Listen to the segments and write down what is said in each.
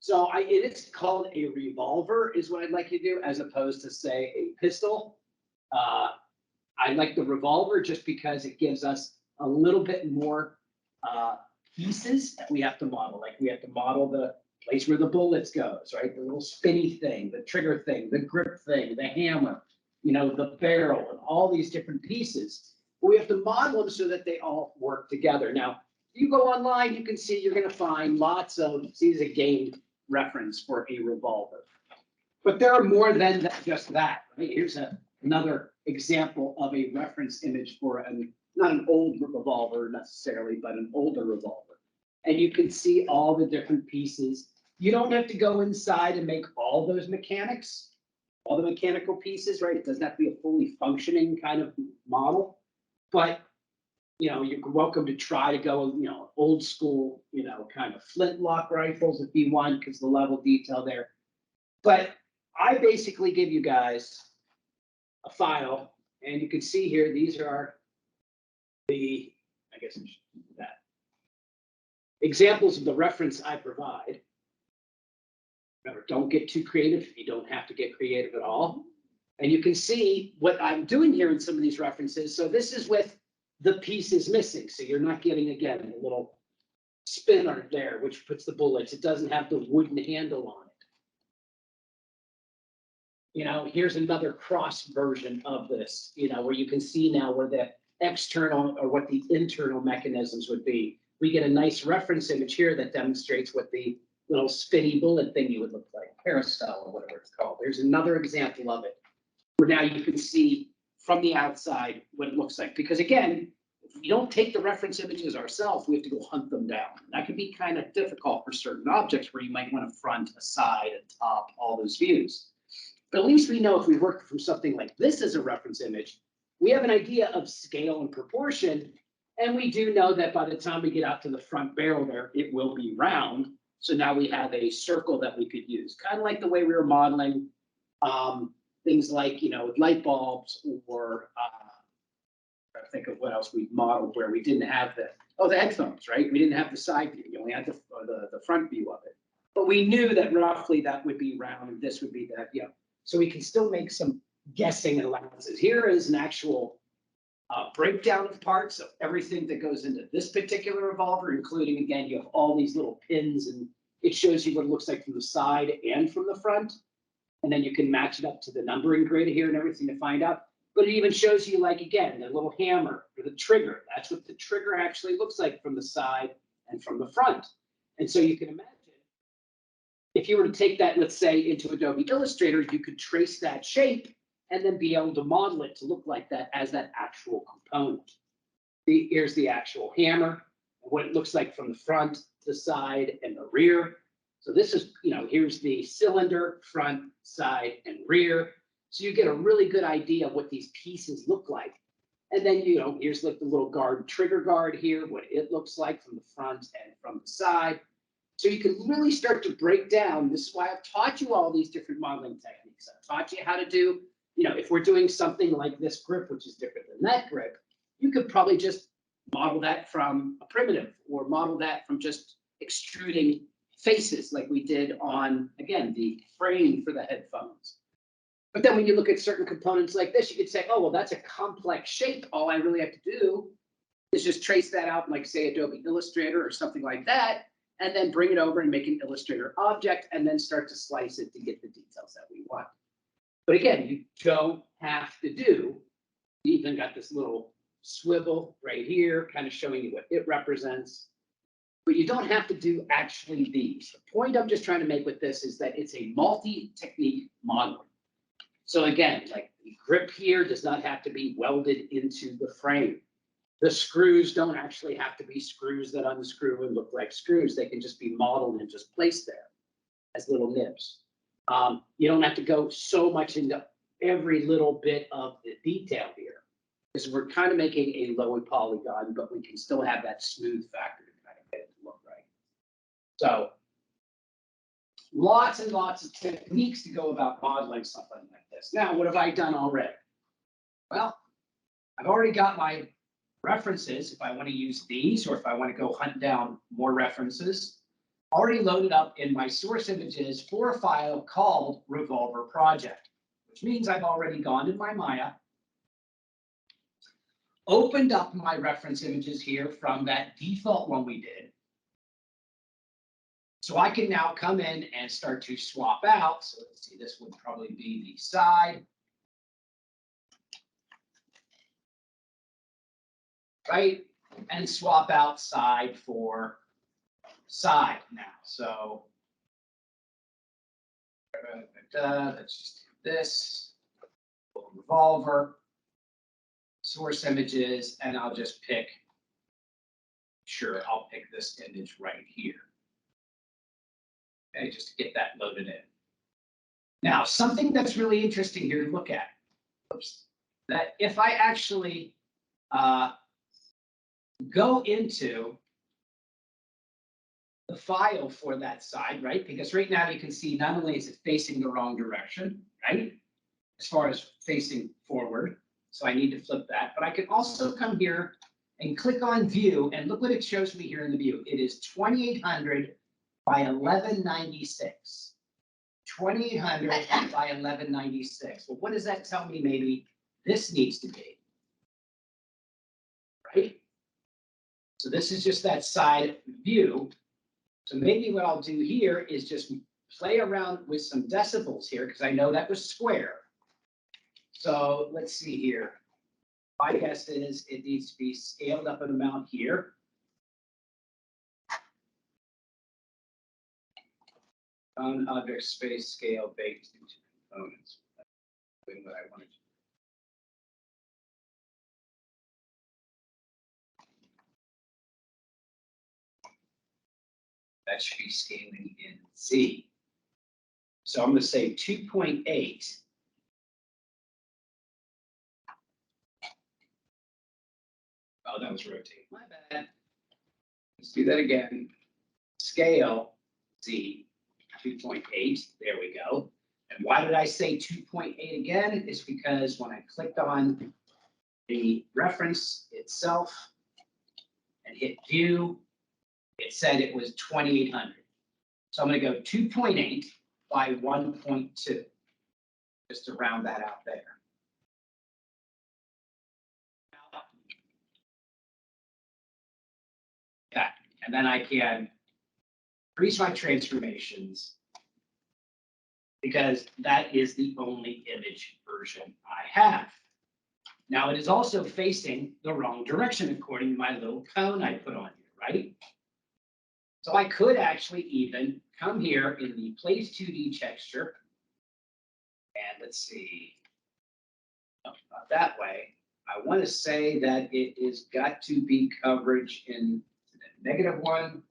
So it's called a revolver is what I'd like you to do, as opposed to say a pistol. I like the revolver just because it gives us a little bit more pieces that we have to model. Like we have to model the place where the bullets goes, right? The little spinny thing, the trigger thing, the grip thing, the hammer, the barrel, and all these different pieces. But we have to model them so that they all work together. Now, if you go online, you can see you're going to find lots of, see, this is a game reference for a revolver. But there are more than just that, right? Here's another example of a reference image for not an old revolver necessarily, but an older revolver. And you can see all the different pieces. You don't have to go inside and make all those mechanics, all the mechanical pieces, right? It doesn't have to be a fully functioning kind of model, but you're welcome to try to go, old school, kind of flintlock rifles if you want, because the level of detail there. But I basically give you guys a file, and you can see here, these are I guess I should do that. Examples of the reference I provide. Remember, don't get too creative. You don't have to get creative at all. And you can see what I'm doing here in some of these references. So this is with the pieces missing. So you're not getting, again, a little spinner there, which puts the bullets. It doesn't have the wooden handle on it. Here's another cross version of this, where you can see now where the external or what the internal mechanisms would be. We get a nice reference image here that demonstrates what the little spinny bullet thingy would look like, carousel or whatever it's called. There's another example of it where now you can see from the outside what it looks like. Because again, if we don't take the reference images ourselves, we have to go hunt them down. That can be kind of difficult for certain objects where you might want a front, a side, a top, all those views. But at least we know if we work from something like this as a reference image, we have an idea of scale and proportion. And we do know that by the time we get out to the front barrel there, it will be round. So now we have a circle that we could use, kind of like the way we were modeling things like, with light bulbs, or I think of what else we modeled where we didn't have the headphones, right? We didn't have the side view. You only had the front view of it. But we knew that roughly that would be round and this would be that, So we can still make some guessing allowances. Here is an actual breakdown of parts of everything that goes into this particular revolver, including, again, you have all these little pins, and it shows you what it looks like from the side and from the front. And then you can match it up to the numbering grid here and everything to find out. But it even shows you, like, again, the little hammer or the trigger. That's what the trigger actually looks like from the side and from the front. And so you can imagine, if you were to take that, let's say, into Adobe Illustrator, you could trace that shape and then be able to model it to look like that as that actual component. Here's the actual hammer, what it looks like from the front, the side, and the rear. So this is, here's the cylinder, front, side, and rear. So you get a really good idea of what these pieces look like. And then, here's like the little trigger guard here, what it looks like from the front and from the side. So you can really start to break down. This is why I've taught you all these different modeling techniques. I've taught you how to do, if we're doing something like this grip, which is different than that grip, you could probably just model that from a primitive, or model that from just extruding faces like we did on, again, the frame for the headphones. But then when you look at certain components like this, you could say, oh, well, that's a complex shape. All I really have to do is just trace that out in, like, say, Adobe Illustrator or something like that, and then bring it over and make an Illustrator object, and then start to slice it to get the details that we want. But again, you don't have to do, you even got this little swivel right here, kind of showing you what it represents. But you don't have to do actually these. The point I'm just trying to make with this is that it's a multi-technique modeling. So again, like the grip here does not have to be welded into the frame. The screws don't actually have to be screws that unscrew and look like screws. They can just be modeled and just placed there as little nibs. You don't have to go so much into every little bit of the detail here, because we're kind of making a low polygon, but we can still have that smooth factor to kind of get it to look right. So lots and lots of techniques to go about modeling something like this. Now, what have I done already? Well, I've already got my references if I want to use these, or if I want to go hunt down more references. already loaded up in my source images for a file called Revolver project, which means I've already gone to my Maya, opened up my reference images here from that default one we did. So I can now come in and start to swap out. So let's see, this would probably be the side. Right? And swap out side for side now. So let's just do this. Revolver, source images, and I'll just pick, sure, I'll pick this image right here. Okay, just to get that loaded in. Now, something that's really interesting here to look at, oops, that if I actually go into the file for that side, right? Because right now you can see not only is it facing the wrong direction, right? As far as facing forward. So I need to flip that, but I can also come here and click on view and look what it shows me here in the view. It is 2800 by 1196. 2800 by 1196. Well, what does that tell me maybe this needs to be? Right? So this is just that side view. So maybe what I'll do here is just play around with some decibels here because I know that was square. So let's see here. My guess is it needs to be scaled up an amount here. On object space scale baked into components. That's what I wanted to do. That should be scaling in Z. So I'm going to say 2.8. Oh, that was rotate. My bad. Let's do that again. Scale Z 2.8. There we go. And why did I say 2.8 again? It's because when I clicked on the reference itself and hit view, it said it was 2800. So I'm going to go 2.8 by 1.2, just to round that out there. Yeah, and then I can increase my transformations because that is the only image version I have. Now it is also facing the wrong direction according to my little cone I put on here, right? So I could actually even come here in the Place 2D texture, and let's see, no, not that way. I want to say that it is got to be coverage in -1.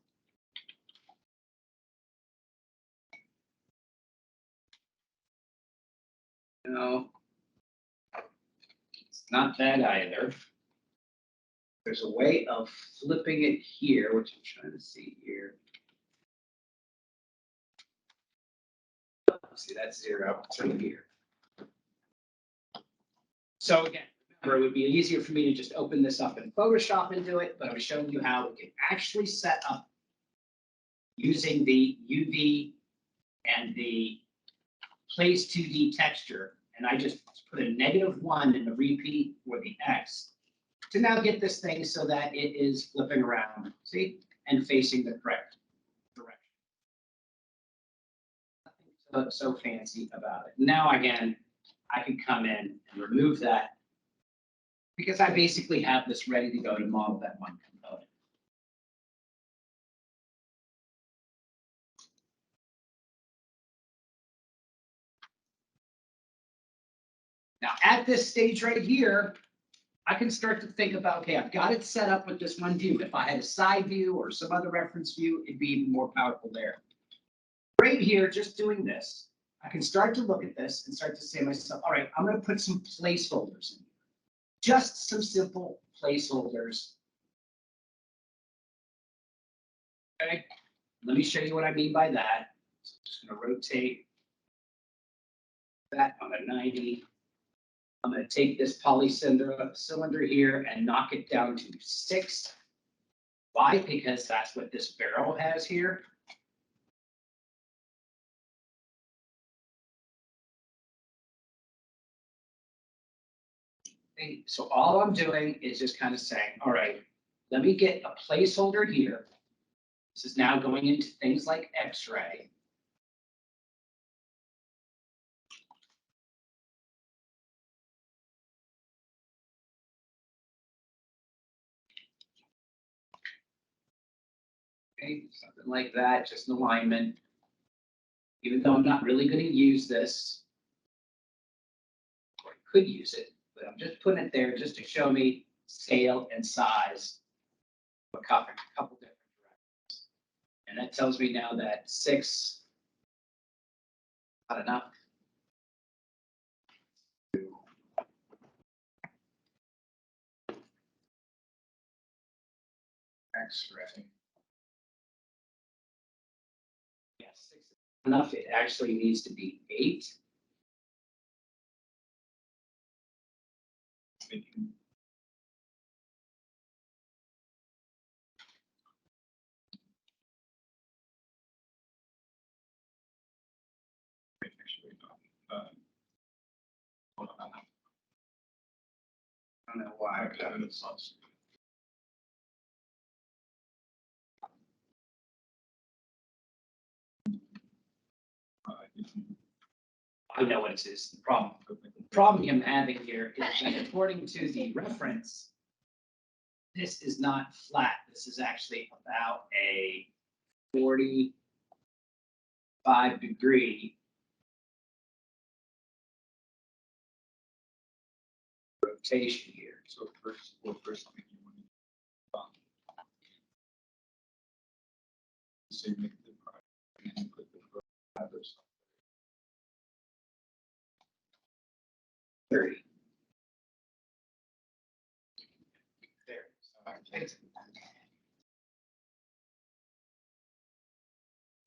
No, it's not that either. There's a way of flipping it here, which I'm trying to see here. See, that's 0. It's right here. So again, remember, it would be easier for me to just open this up in Photoshop and do it, but I'm showing you how we can actually set up using the UV and the Place 2D texture. And I just put a -1 in the repeat for the X to now get this thing so that it is flipping around, see, and facing the correct direction. Nothing so fancy about it. Now, again, I can come in and remove that because I basically have this ready to go to model that one component. Now, at this stage right here, I can start to think about, okay, I've got it set up with this one view. If I had a side view or some other reference view, it'd be even more powerful there. Right here, just doing this, I can start to look at this and start to say to myself, all right, I'm going to put some placeholders in here. Just some simple placeholders. Okay, let me show you what I mean by that. So I'm just going to rotate that on a 90. I'm going to take this cylinder here and knock it down to 6. Why? Because that's what this barrel has here. Okay, so all I'm doing is just kind of saying, all right, let me get a placeholder here. This is now going into things like X-ray. Okay, something like that, just an alignment. Even though I'm not really going to use this, or I could use it, but I'm just putting it there just to show me scale and size of a couple different directions. And that tells me now that 6, not enough. X-ray. Yes, 6 is enough. It actually needs to be 8. Hold on. I don't know why. I know what it is. The problem I'm having here is that according to the reference, this is not flat. This is actually about a 45-degree rotation here. So first thing you want to say make the project and put the others. 30. There.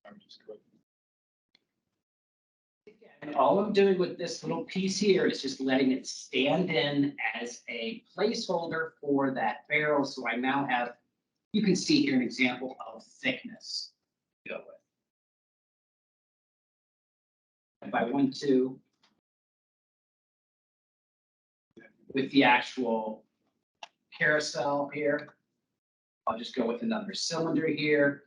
I'm just going. And all I'm doing with this little piece here is just letting it stand in as a placeholder for that barrel. So I now have, you can see here an example of thickness to go with. If I want to, with the actual carousel here, I'll just go with another cylinder here.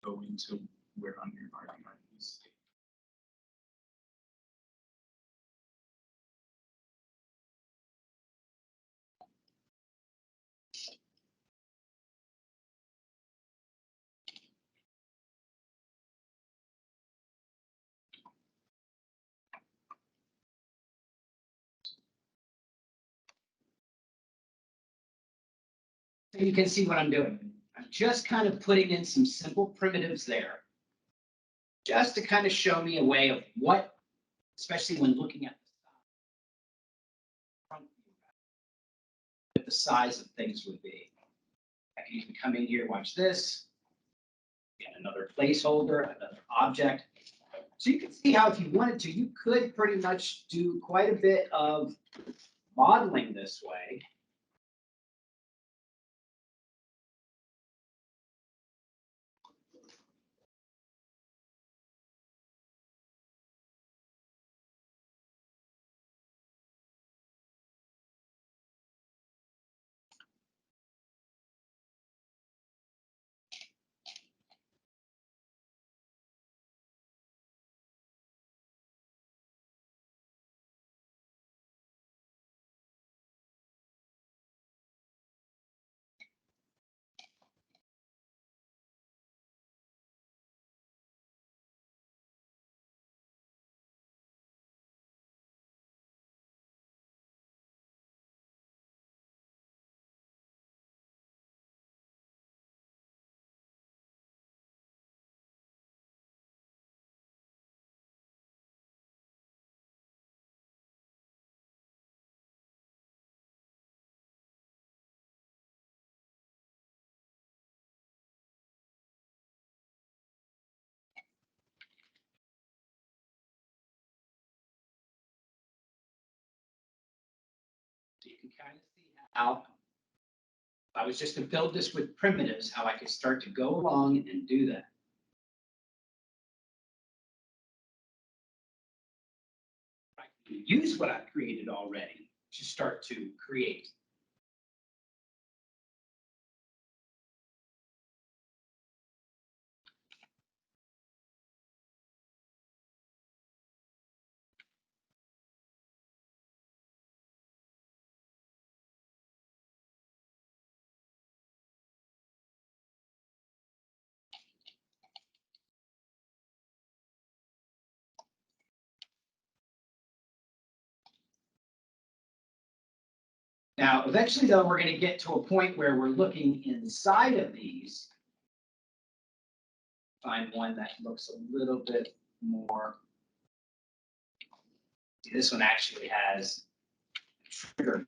Go into where on your arguments. So you can see what I'm doing. I'm just kind of putting in some simple primitives there, just to kind of show me a way of what, especially when looking at what the size of things would be. I can even come in here, watch this. Again, another placeholder, another object. So you can see how if you wanted to, you could pretty much do quite a bit of modeling this way. So you can kind of see how How I was just to build this with primitives, how I could start to go along and do that. I can use what I've created already to start to create. Now, eventually, though, we're going to get to a point where we're looking inside of these. Find one that looks a little bit more. See, this one actually has a trigger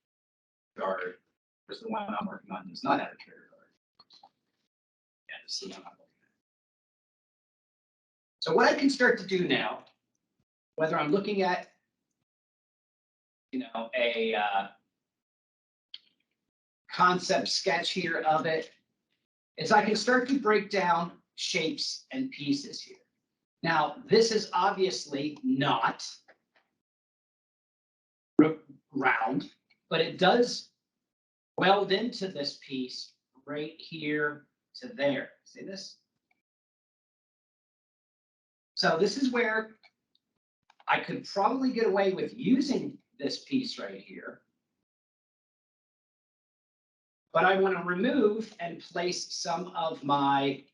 guard. Whereas the one I'm working on does not have a trigger guard. Yeah, this is the one I'm looking at. So what I can start to do now, whether I'm looking at, a concept sketch here of it, is I can start to break down shapes and pieces here. Now, this is obviously not round, but it does weld into this piece right here to there. See this? So this is where I could probably get away with using this piece right here. But I want to remove and place some of my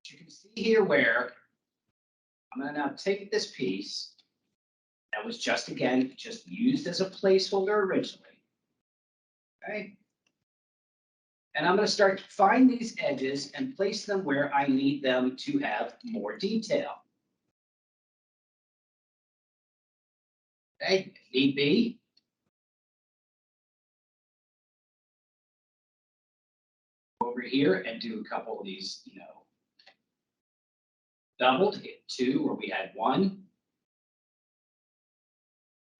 you can see here where I'm going to now take this piece that was just used as a placeholder originally. Okay. And I'm going to start to find these edges and place them where I need them to have more detail. Okay, if need be. Over here and do a couple of these, doubled, hit 2 where we had 1.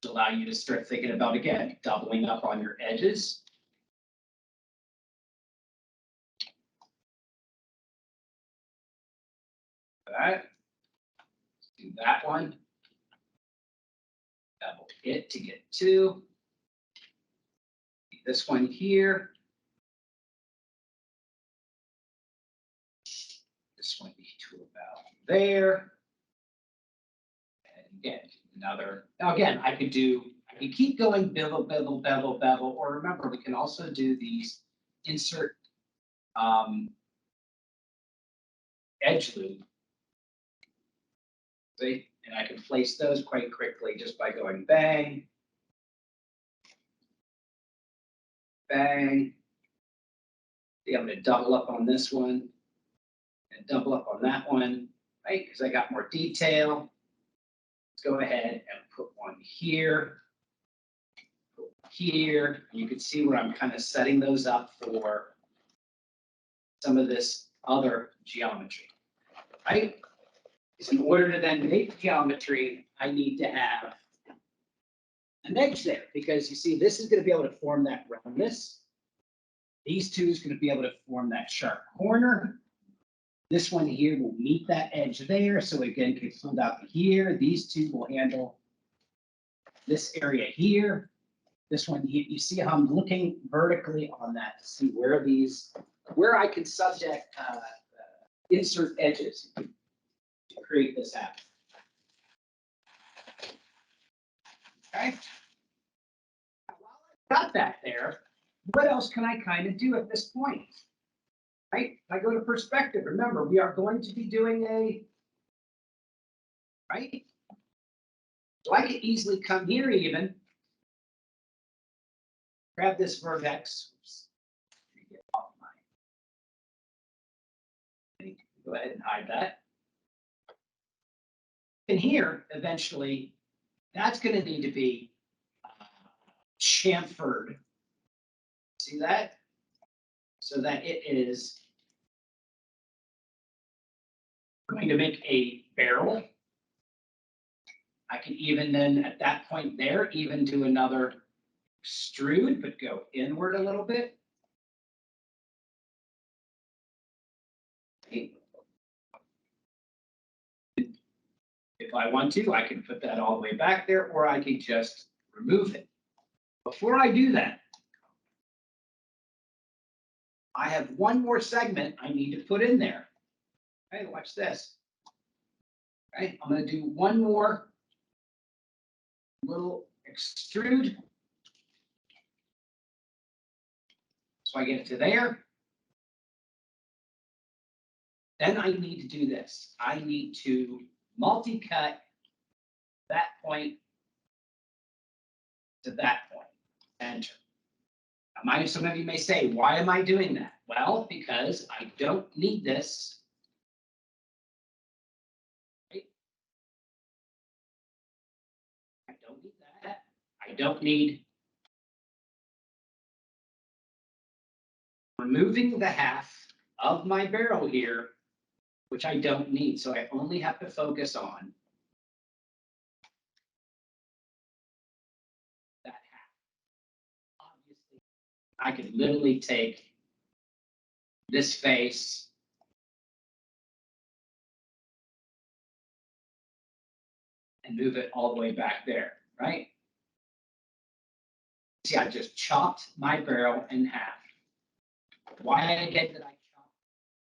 To allow you to start thinking about, again, doubling up on your edges. All right. Let's do that one. Double hit to get 2. This one here. This one to about there. And again, another. Now again, I could keep going bevel, bevel, bevel, bevel, or remember, we can also do these insert edge loop. See? And I can place those quite quickly just by going bang, bang. See, I'm going to double up on this one and double up on that one, right? Because I got more detail. Let's go ahead and put one here, put one here. You can see where I'm kind of setting those up for some of this other geometry, right? So in order to then make geometry, I need to have an edge there because you see, this is going to be able to form that roundness. These two is going to be able to form that sharp corner. This one here will meet that edge there. So again, it gets pulled out here. These two will handle this area here. This one, you see how I'm looking vertically on that to see where I can subject insert edges to create this happen. Okay. Now, while I've got that there, what else can I kind of do at this point? Right? If I go to perspective, remember, we are going to be doing right? So I could easily come here even, grab this vertex. Oops. Get off my. Go ahead and hide that. in here, eventually, that's going to need to be chamfered. See that? So that it is going to make a barrel. I can even then, at that point there, even do another extrude, but go inward a little bit. If I want to, I can put that all the way back there, or I can just remove it. Before I do that, I have one more segment I need to put in there. Okay, watch this. Okay, I'm going to do one more little extrude. So I get it to there. Then I need to do this. I need to multi-cut that point to that point. Enter. Some of you may say, why am I doing that? Well, because I don't need this. Right? I don't need that. I don't need removing the half of my barrel here, which I don't need. So I only have to focus on that half. Obviously, I could literally take this face and move it all the way back there, right? See, I just chopped my barrel in half. Why again did I chop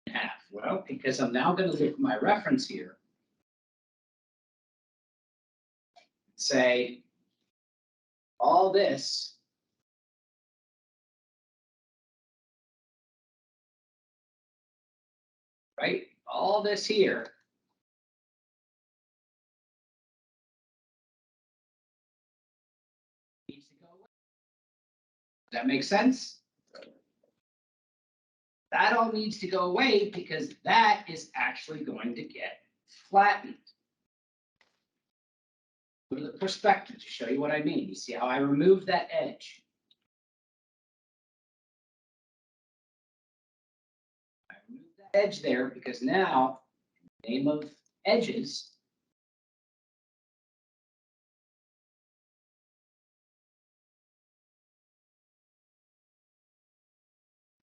it in half? Well, because I'm now going to look at my reference here. Say, all this right? All this here needs to go away. Does that make sense? That all needs to go away because that is actually going to get flattened. Go to the perspective to show you what I mean. You see how I remove that edge? I remove that edge there because now, in the name of edges,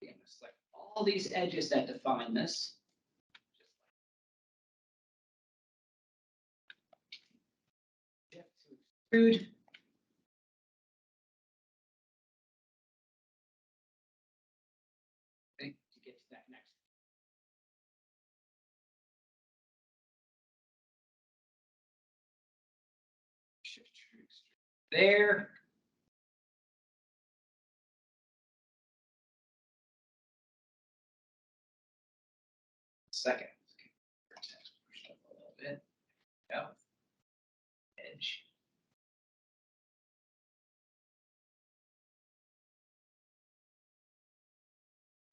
I'm going to select all these edges that define this. Shift to extrude. Okay, to get to that next. Shift to extrude there. Second. Push up a little bit. Go. Edge.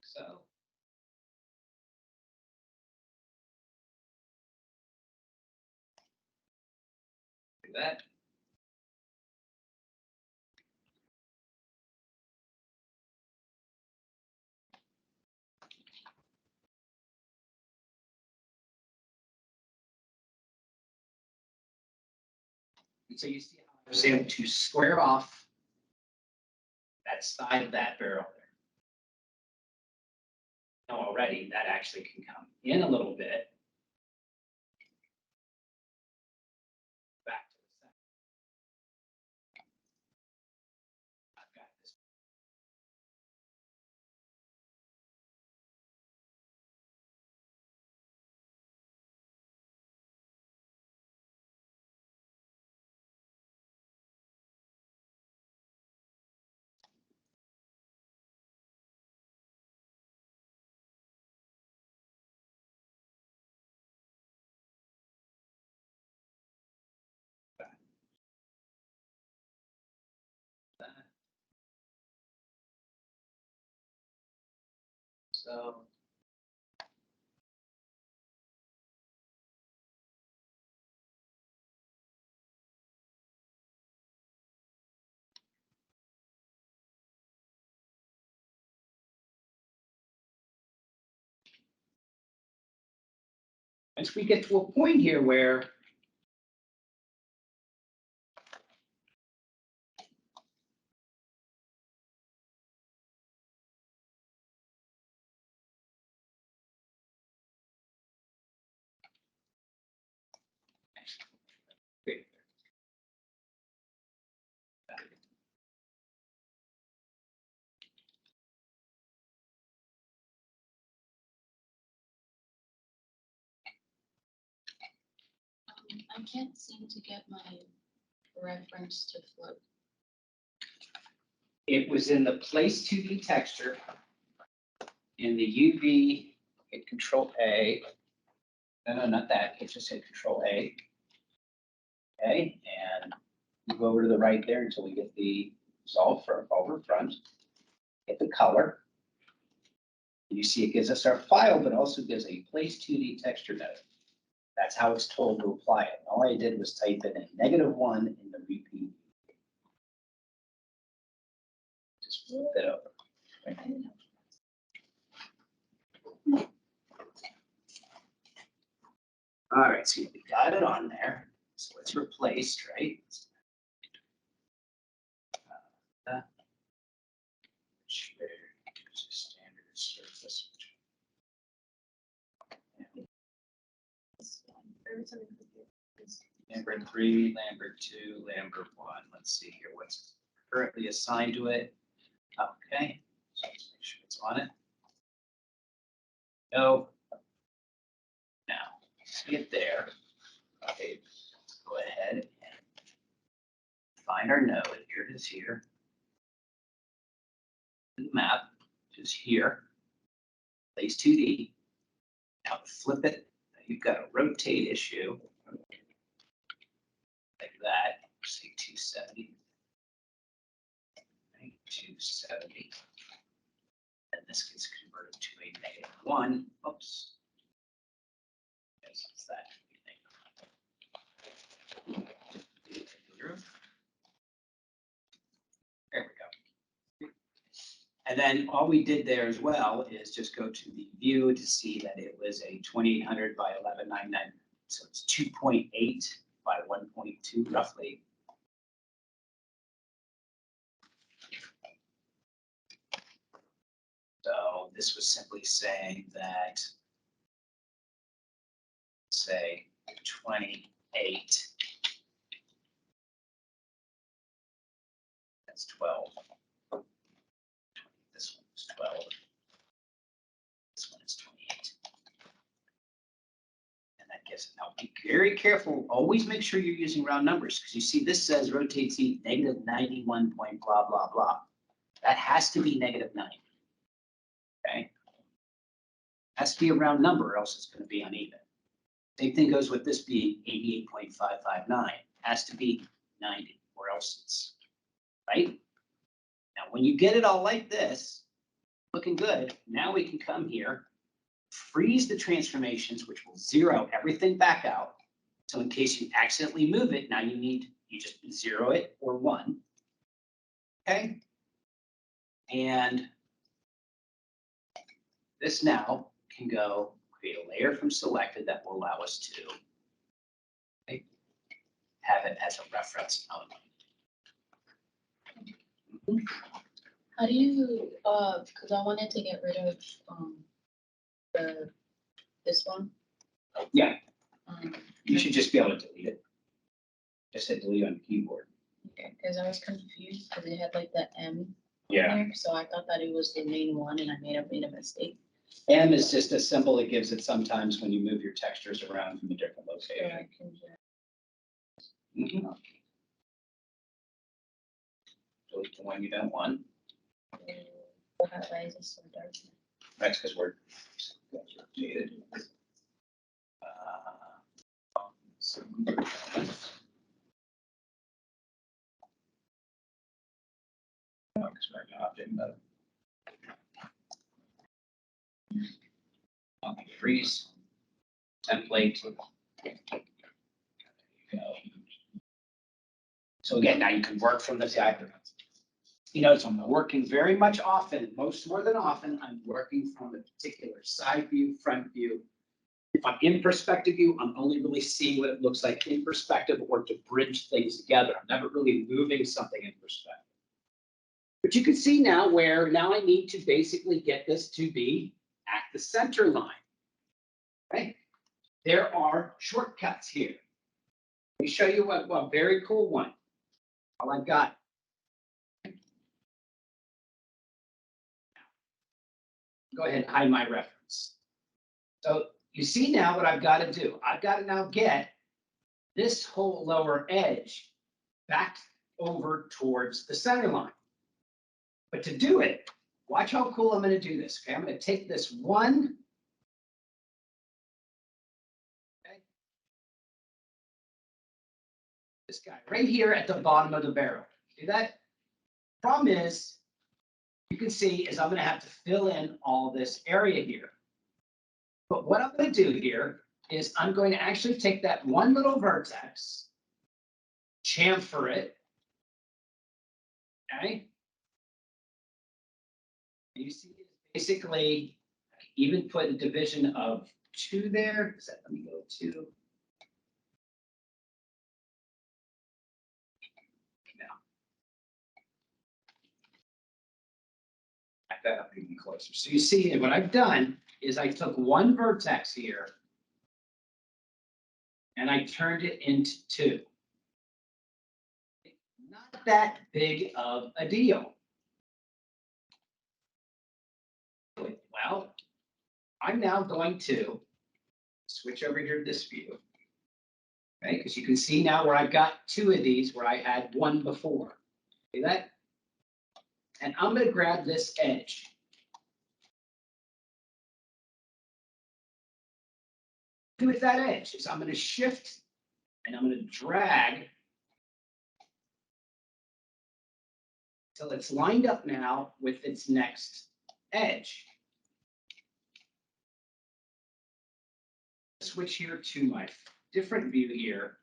So. Do that. And so you see how I was able to square off that side of that barrel there. Now already that actually can come in a little bit. Back to the center. I've got this. So Once we get to a point here where I can't seem to get my reference to float. it was in the place 2D texture in the UV, hit Control A. No, not that. It just hit Control A. Okay, and move over to the right there until we get the resolve for over front. Hit the color. And you see it gives us our file, but also gives a place 2D texture node. That's how it's told to apply it. All I did was type in a -1 in the repeat. Just flip it over. All right, so we got it on there. So it's replaced, right? Standard surface. Lambert 3, Lambert 2, Lambert 1. Let's see here what's currently assigned to it. Okay, so let's make sure it's on it. Go. Now, see it there. Okay, let's go ahead and find our node. Here it is here. The map, which is here. Place 2D. Now flip it. You've got a rotate issue. Like that. Say 270. Right, 270. And this gets converted to a -1. Oops. Yes, it's that. There we go. And then all we did there as well is just go to the view to see that it was a 2800 by 1199. So it's 2.8 by 1.2 roughly. So this was simply saying that, say, 28. That's 12. This one is 12. This one is 28. And that gives it. Now be very careful. Always make sure you're using round numbers because you see this says rotate Z -91 point blah blah blah. That has to be -9. Okay. Has to be a round number or else it's going to be uneven. Same thing goes with this being 88.559. Has to be 90 or else it's right. Now, when you get it all like this, looking good, now we can come here, freeze the transformations, which will zero everything back out. So in case you accidentally move it, now you just 0 it or 1. Okay. And this now can go create a layer from selected that will allow us to have it as a reference element. How do you, because I wanted to get rid of this one. Yeah. Um, You should just be able to delete it. Just hit delete on the keyboard. Okay, because I was confused because it had like the M. Yeah. There, so I thought that it was the main one and I made a mistake. M is just a symbol that gives it sometimes when you move your textures around from a different So location. I can just, Mhm. Delete the one you don't want. why is it so dark? That's because we're rotated. Object mode. Freeze. Template. There you go. So again, now you can work from the diagram. You know, so I'm working very much often, most more than often, I'm working from a particular side view, front view. If I'm in perspective view, I'm only really seeing what it looks like in perspective or to bridge things together. I'm never really moving something in perspective. But you can see now where now I need to basically get this to be at the center line. Okay? There are shortcuts here. Let me show you a very cool one. All I've got. Go ahead and hide my reference. So you see now what I've got to do. I've got to now get this whole lower edge back over towards the center line. But to do it, watch how cool I'm going to do this. Okay, I'm going to take this one. Okay, this guy right here at the bottom of the barrel. See that? Problem is, you can see is I'm going to have to fill in all this area here. But what I'm going to do here is I'm going to actually take that one little vertex, chamfer it. Okay. You see, basically, even put a division of 2 there. Let me go 2. Now, back that up even closer. So you see, what I've done is I took one vertex here and I turned it into 2. Not that big of a deal. Well, I'm now going to switch over here to this view. Okay, because you can see now where I've got 2 of these where I had 1 before. See that? And I'm going to grab this edge. With that edge is I'm going to shift and I'm going to drag till it's lined up now with its next edge. Switch here to my different view here.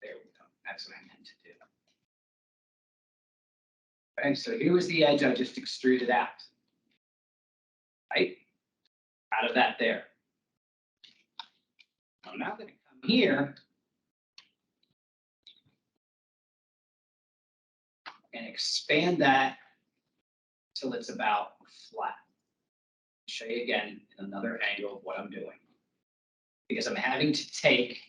There we go. That's what I meant to do. Okay, so here was the edge I just extruded out. Right? Out of that there. I'm now going to come here and expand that till it's about flat. Show you again in another angle of what I'm doing. Because I'm having to take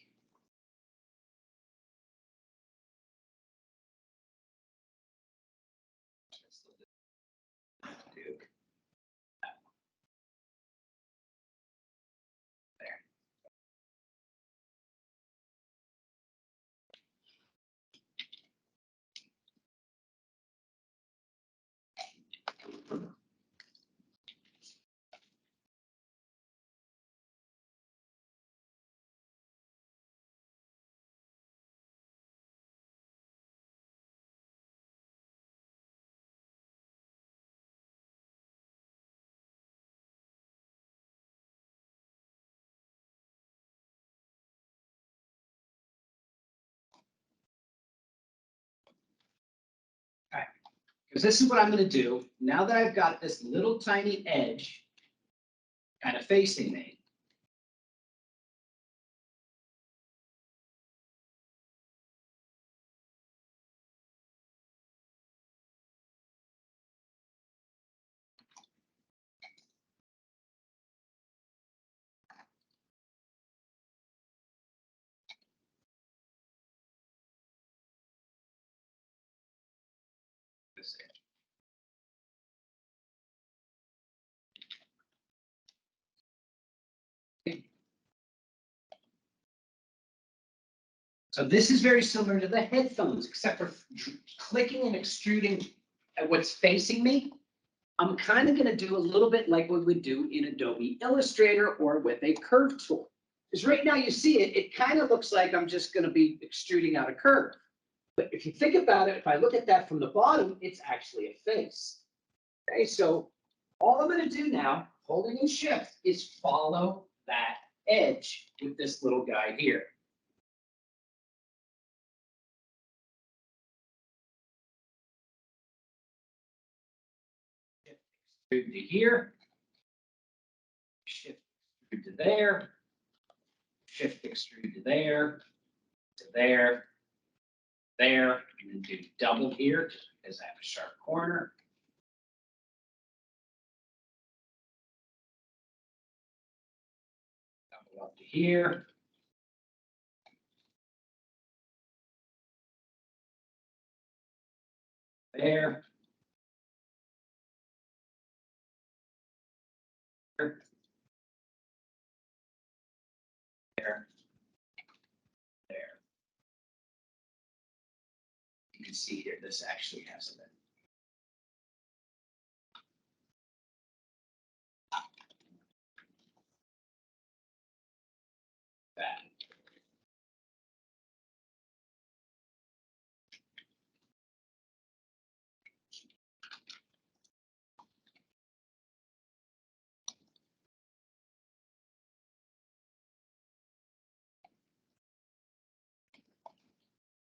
because this is what I'm going to do now that I've got this little tiny edge kind of facing me. This edge. So this is very similar to the headphones, except for clicking and extruding at what's facing me. I'm kind of going to do a little bit like what we would do in Adobe Illustrator or with a curve tool. Because right now you see it, it kind of looks like I'm just going to be extruding out a curve. But if you think about it, if I look at that from the bottom, it's actually a face. Okay, so all I'm going to do now, holding in shift, is follow that edge with this little guy here. Extrude to here. Shift extrude to there. Shift extrude to there. To there. There. And then do double here because I have a sharp corner. Double up to here. There. There. There. You can see here, this actually has it. That.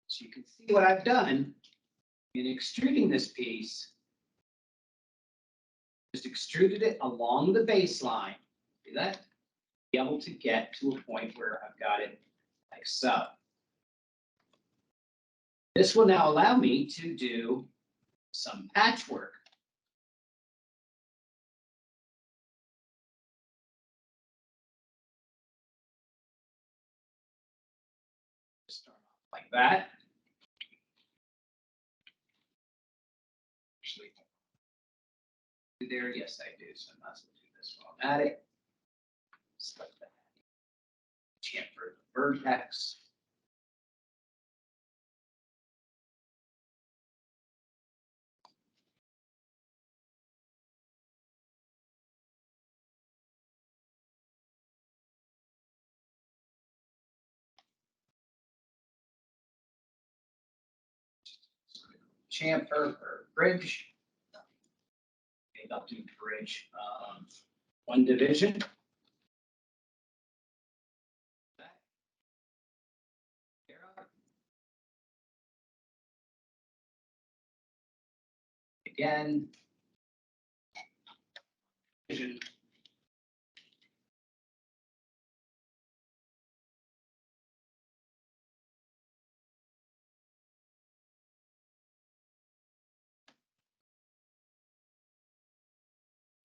So you can see what I've done in extruding this piece. Just extruded it along the baseline. See that? Be able to get to a point where I've got it like so. This will now allow me to do some patchwork. Start off like that. Actually, there, yes, I do. So I might as well do this while I'm at it. Select that. Chamfer the vertex. Chamfer or bridge. Okay, I'll do bridge. One division. Again. Division.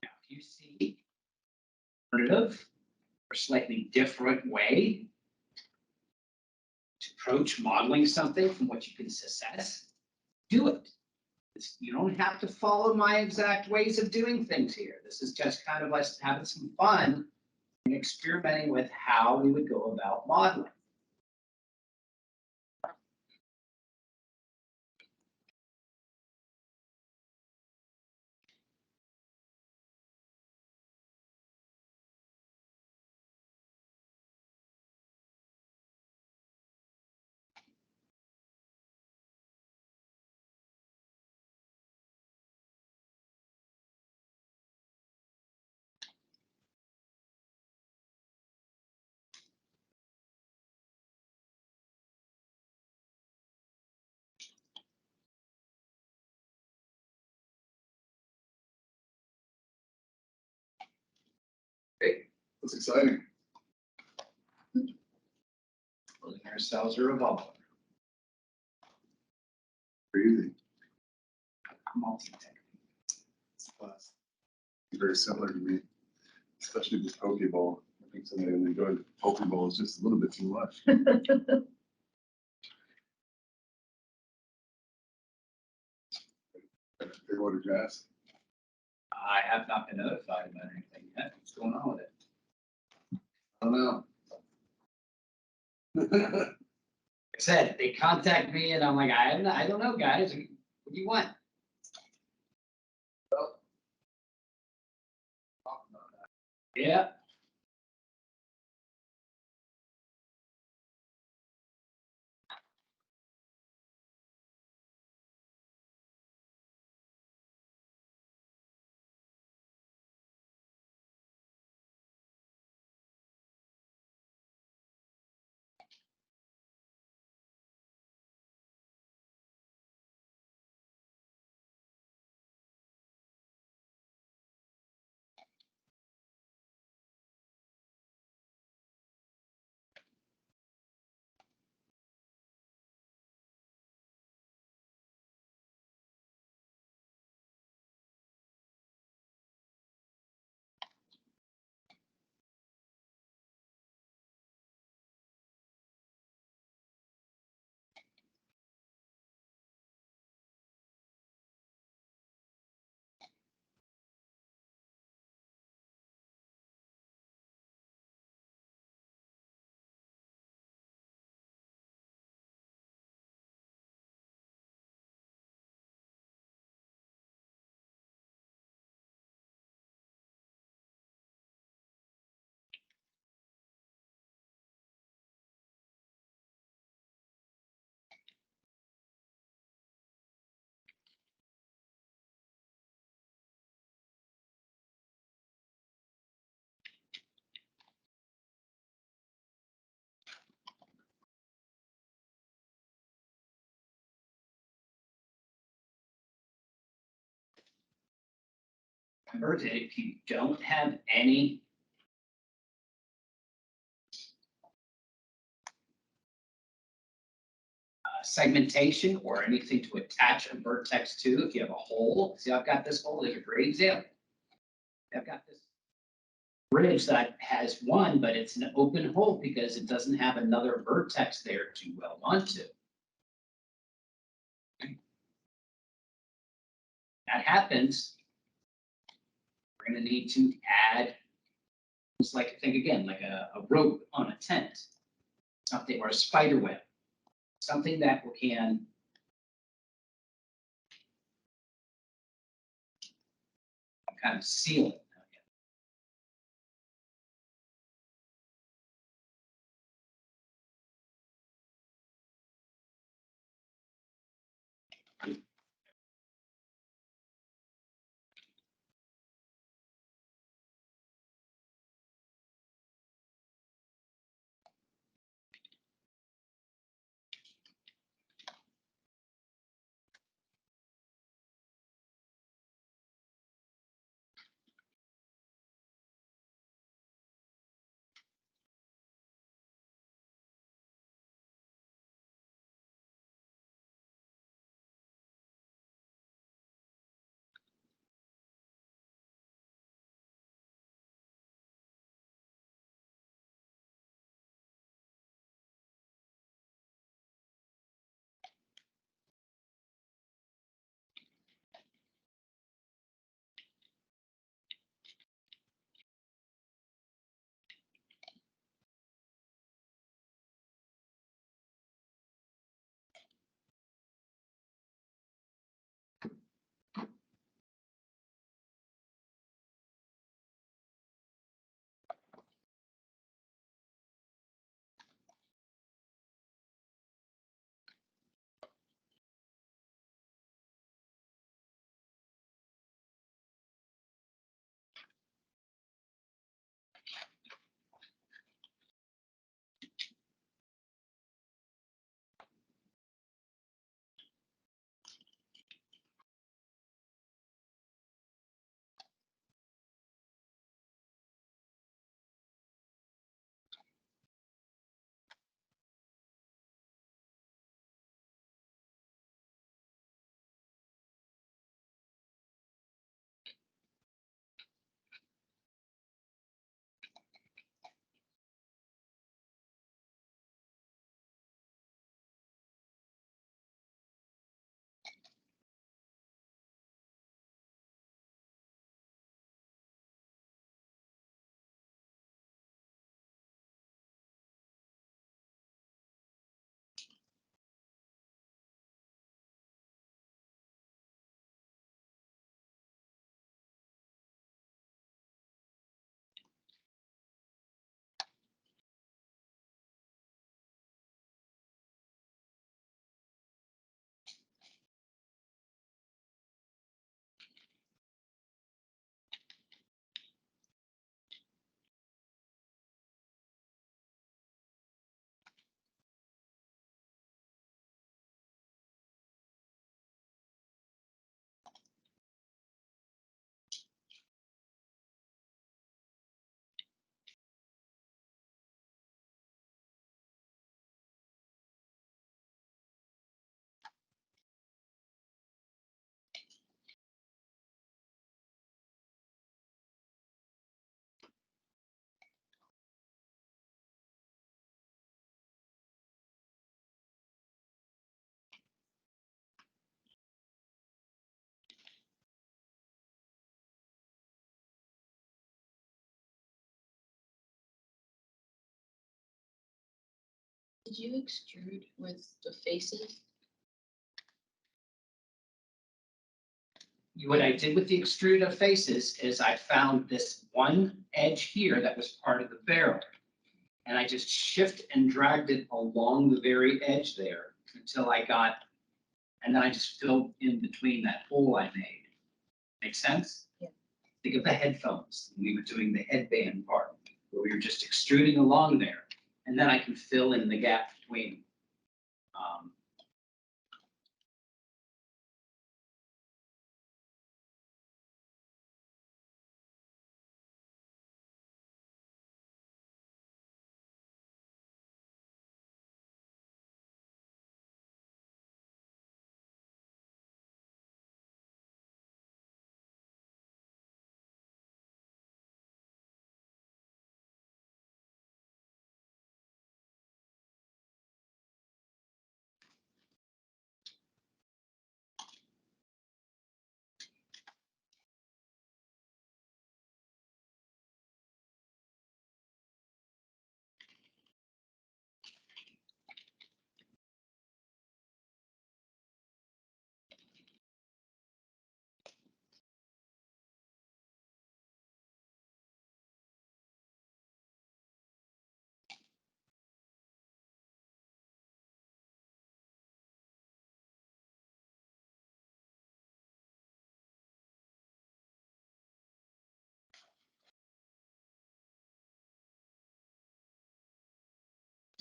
Now, if you see alternative or slightly different way to approach modeling something from what you can assess, do it. You don't have to follow my exact ways of doing things here. This is just kind of us having some fun and experimenting with how we would go about modeling. Great. That's exciting. Building ourselves a revolver. Crazy. Multi-tech. It's class. Very similar to me, especially with Pokeball. I think somebody will enjoy the Pokeball is just a little bit too much. Big order gas. I have not been notified about anything yet. What's going on with it? I don't know. Like I said, they contact me and I'm like, I don't know, guys. What do you want? Yeah. remember that if you don't have any segmentation or anything to attach a vertex to, if you have a hole, see, I've got this hole, there's a great example. I've got this bridge that has one, but it's an open hole because it doesn't have another vertex there to weld onto. That happens, we're going to need to add, it's like, think again, like a rope on a tent, something, or a spider web, something that can kind of seal it. Did you extrude with the faces? What I did with the extrude of faces is I found this one edge here that was part of the barrel. And I just shift and dragged it along the very edge there until I got, and then I just filled in between that hole I made. Make sense? Yeah. Think of the headphones. We were doing the headband part, where we were just extruding along there. And then I can fill in the gap between.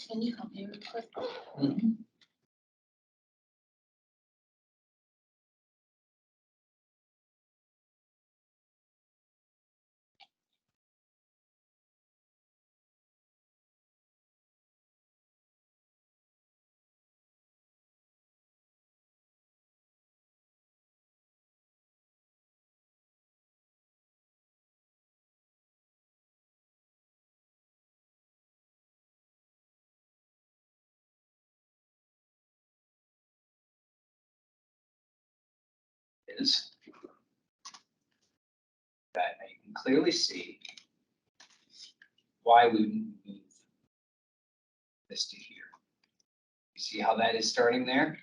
Can you come here real quick? Is that you can clearly see why we move this to here. You see how that is starting there?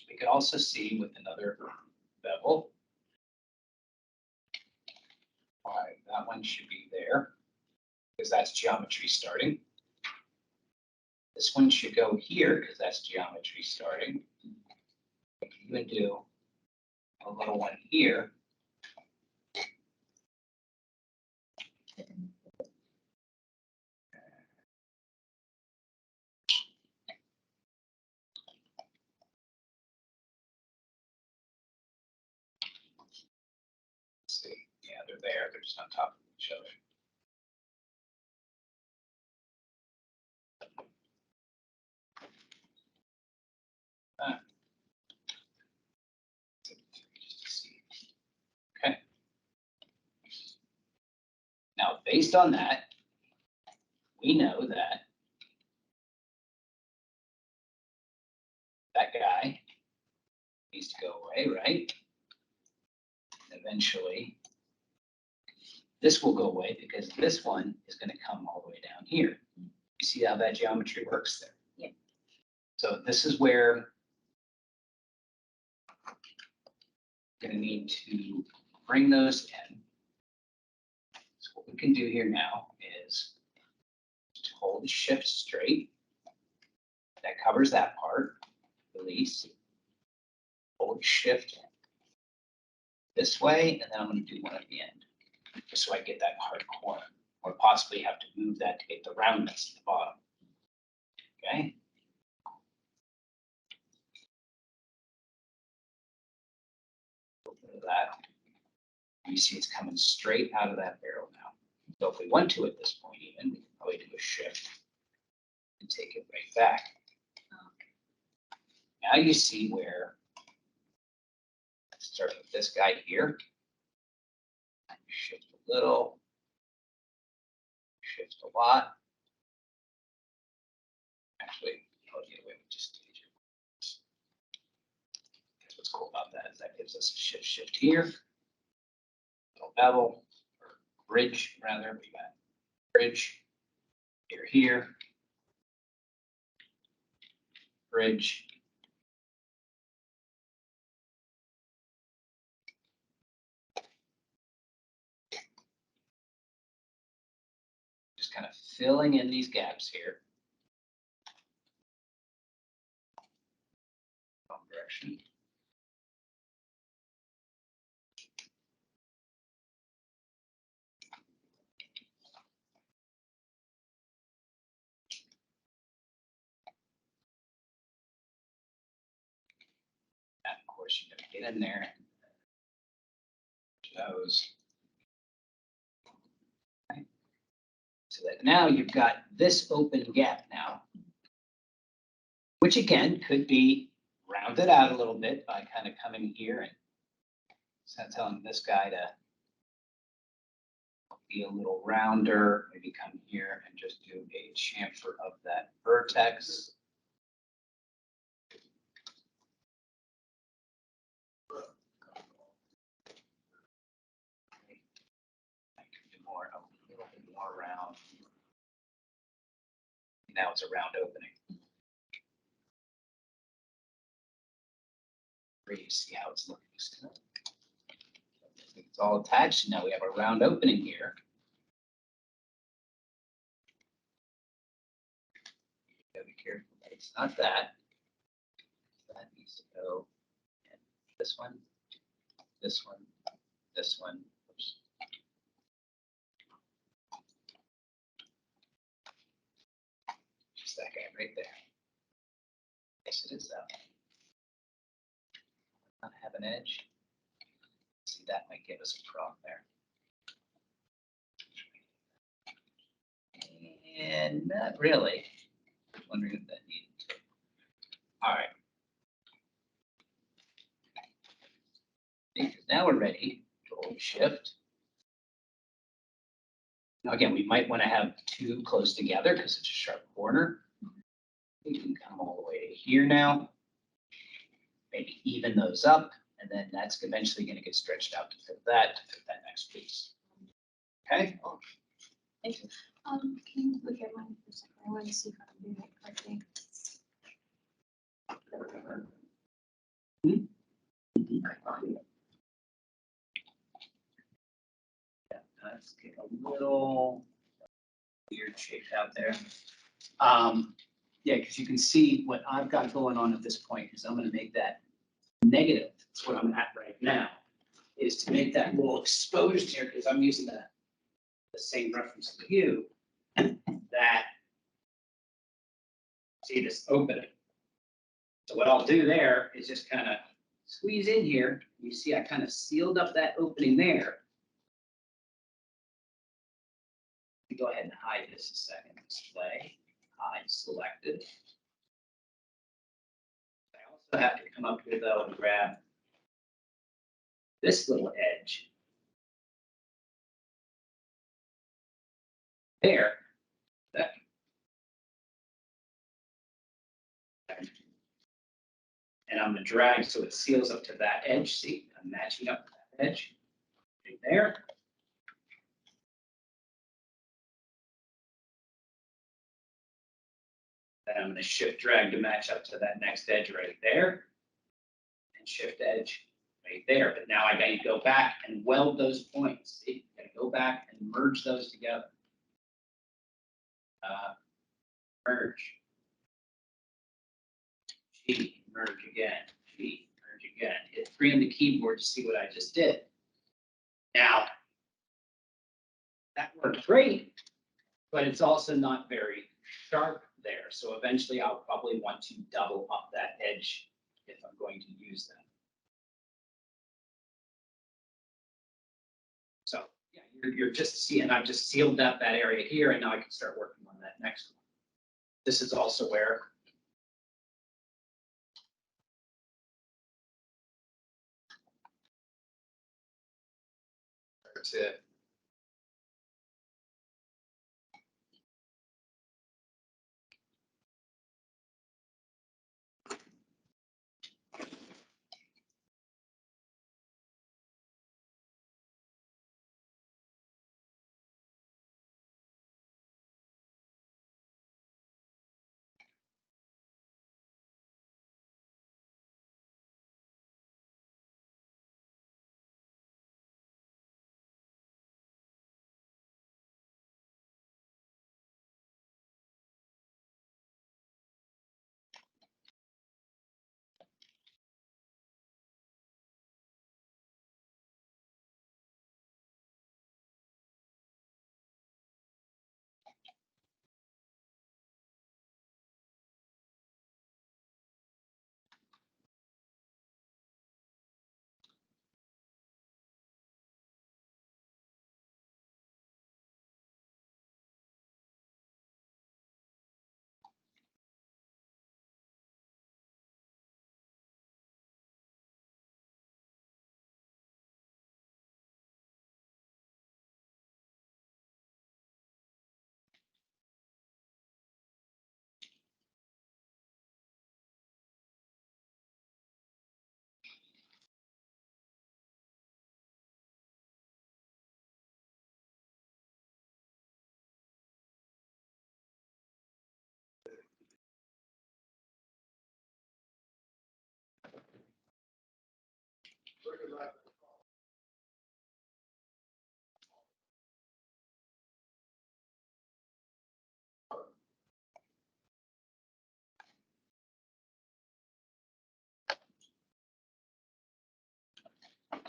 We could also see with another bevel why that one should be there, because that's geometry starting. This one should go here because that's geometry starting. We can even do a little one here. Let's see, yeah, they're there. They're just on top of each other. Just to see. Okay. Now, based on that, we know that that guy needs to go away, right? And eventually, this will go away because this one is going to come all the way down here. You see how that geometry works there? Yeah. So this is where we're going to need to bring those in. So what we can do here now is to hold shift straight. That covers that part, release. Hold shift this way, and then I'm going to do one at the end, just so I get that hard corner, or possibly have to move that to get the roundness at the bottom. Okay. That. You see it's coming straight out of that barrel now. So if we want to at this point even, we can probably do a shift and take it right back. Now you see where, let's start with this guy here. Shift a little, shift a lot. Actually, I'll get away with just stage it. That's what's cool about that, is that gives us a shift here. Little bevel, or bridge rather, we got bridge, here, bridge. Just kind of filling in these gaps here. Wrong direction. And of course, you're gonna get in there. Those. Okay. So that now you've got this open gap now, which again could be rounded out a little bit by kind of coming here and telling this guy to be a little rounder, maybe come here and just do a chamfer of that vertex. I can do more, a little bit more round. Now it's a round opening. You see how it's looking still. It's all attached. Now we have a round opening here. You gotta be careful that it's not that. That needs to go. And this one, this one, this one. Oops. that guy right there. Yes, it is that one. Not have an edge. See, that might give us a problem there. And not really. Wondering if that needed to. All right. Because now we're ready to hold shift. Now again, we might want to have two close together because it's a sharp corner. We can come all the way to here now. Maybe even those up, and then that's eventually going to get stretched out to fit that next piece. Okay. Thank you. Can you look at mine for a second? I want to see if I can do it correctly. Yeah, that's getting a little weird shaped out there. Yeah, because you can see what I've got going on at this point is I'm going to make that negative. That's what I'm at right now, is to make that little exposed here because I'm using the same reference as you. That see this opening. So what I'll do there is just kind of squeeze in here. You see I kind of sealed up that opening there. Let me go ahead and hide this a second. Display, hide selected. I also have to come up here though and grab this little edge. There. That. And I'm going to drag so it seals up to that edge. See, I'm matching up to that edge right there. Then I'm going to shift drag to match up to that next edge right there. And shift edge right there. But now I got to go back and weld those points. See, I got to go back and merge those together. Merge. G, merge again. G, merge again. Hit 3 on the keyboard to see what I just did. Now, that worked great, but it's also not very sharp there. So eventually I'll probably want to double up that edge if I'm going to use that. So yeah, you're just seeing, I've just sealed up that area here, and now I can start working on that next one. This is also where to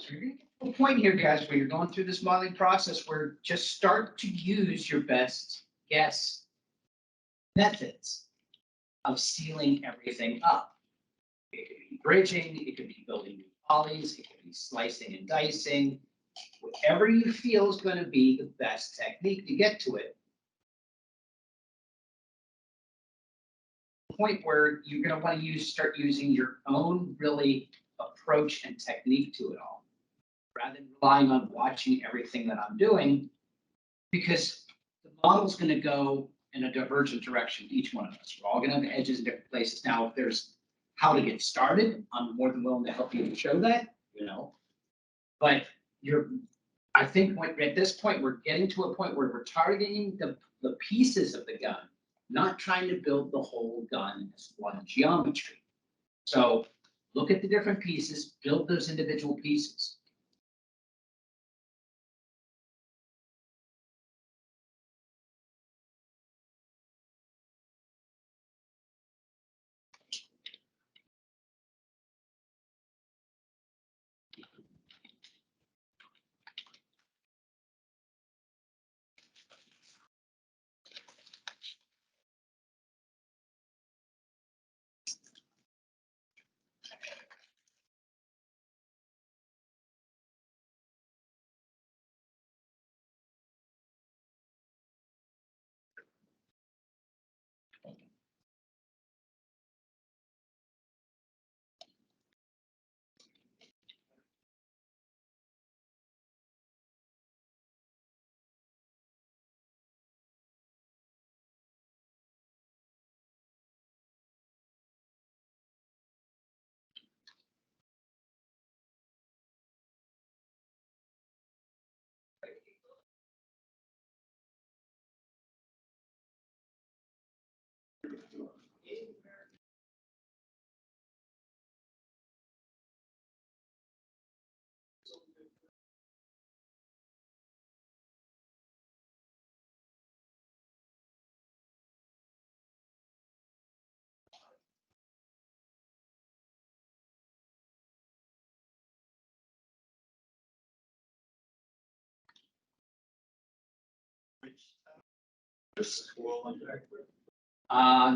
So you're going to get to a point here, guys, where you're going through this modeling process where just start to use your best guess methods. of sealing everything up. It could be bridging, it could be building new polys, it could be slicing and dicing, whatever you feel is going to be the best technique to get to it. Point where you're going to want to start using your own really approach and technique to it all, rather than relying on watching everything that I'm doing, because the model's going to go in a divergent direction, each one of us. We're all going to have edges in different places. Now, if there's how to get started, I'm more than willing to help you show that, but I think at this point, we're getting to a point where we're targeting the pieces of the gun, not trying to build the whole gun as one geometry. So look at the different pieces, build those individual pieces.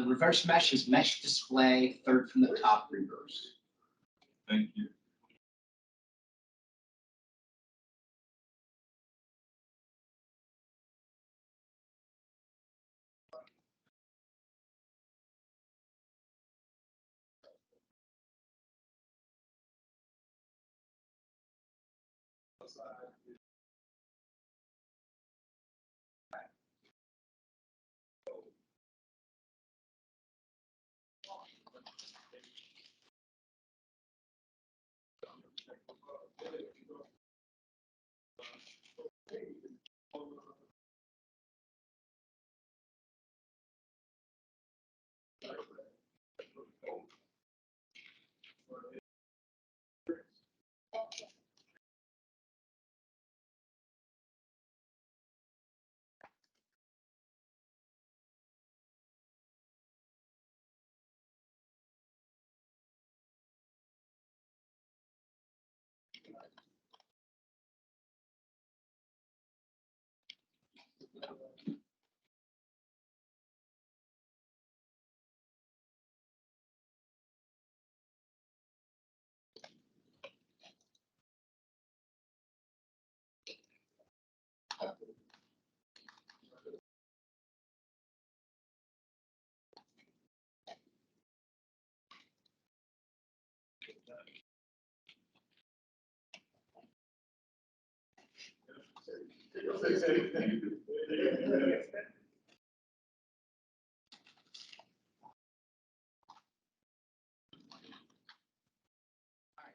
Reverse mesh is mesh display, third from the top, reverse. Thank you.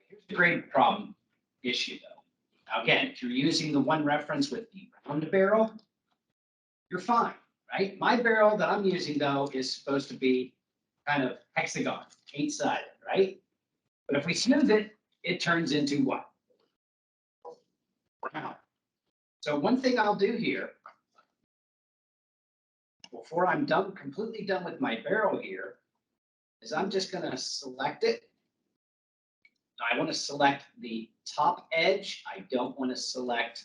Here's the great problem issue though. Again, if you're using the one reference with the round barrel, you're fine, right? My barrel that I'm using though is supposed to be kind of hexagon, 8-sided, right? But if we smooth it, it turns into what? Round. So one thing I'll do here, before I'm done, completely done with my barrel here, is I'm just gonna select it. I want to select the top edge. I don't want to select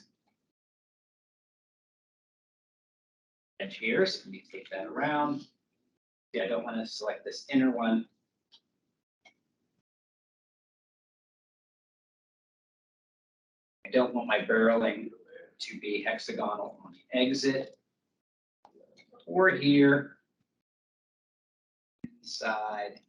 edge here. So let me take that around. Yeah, I don't want to select this inner one. I don't want my barreling to be hexagonal on the exit or here inside.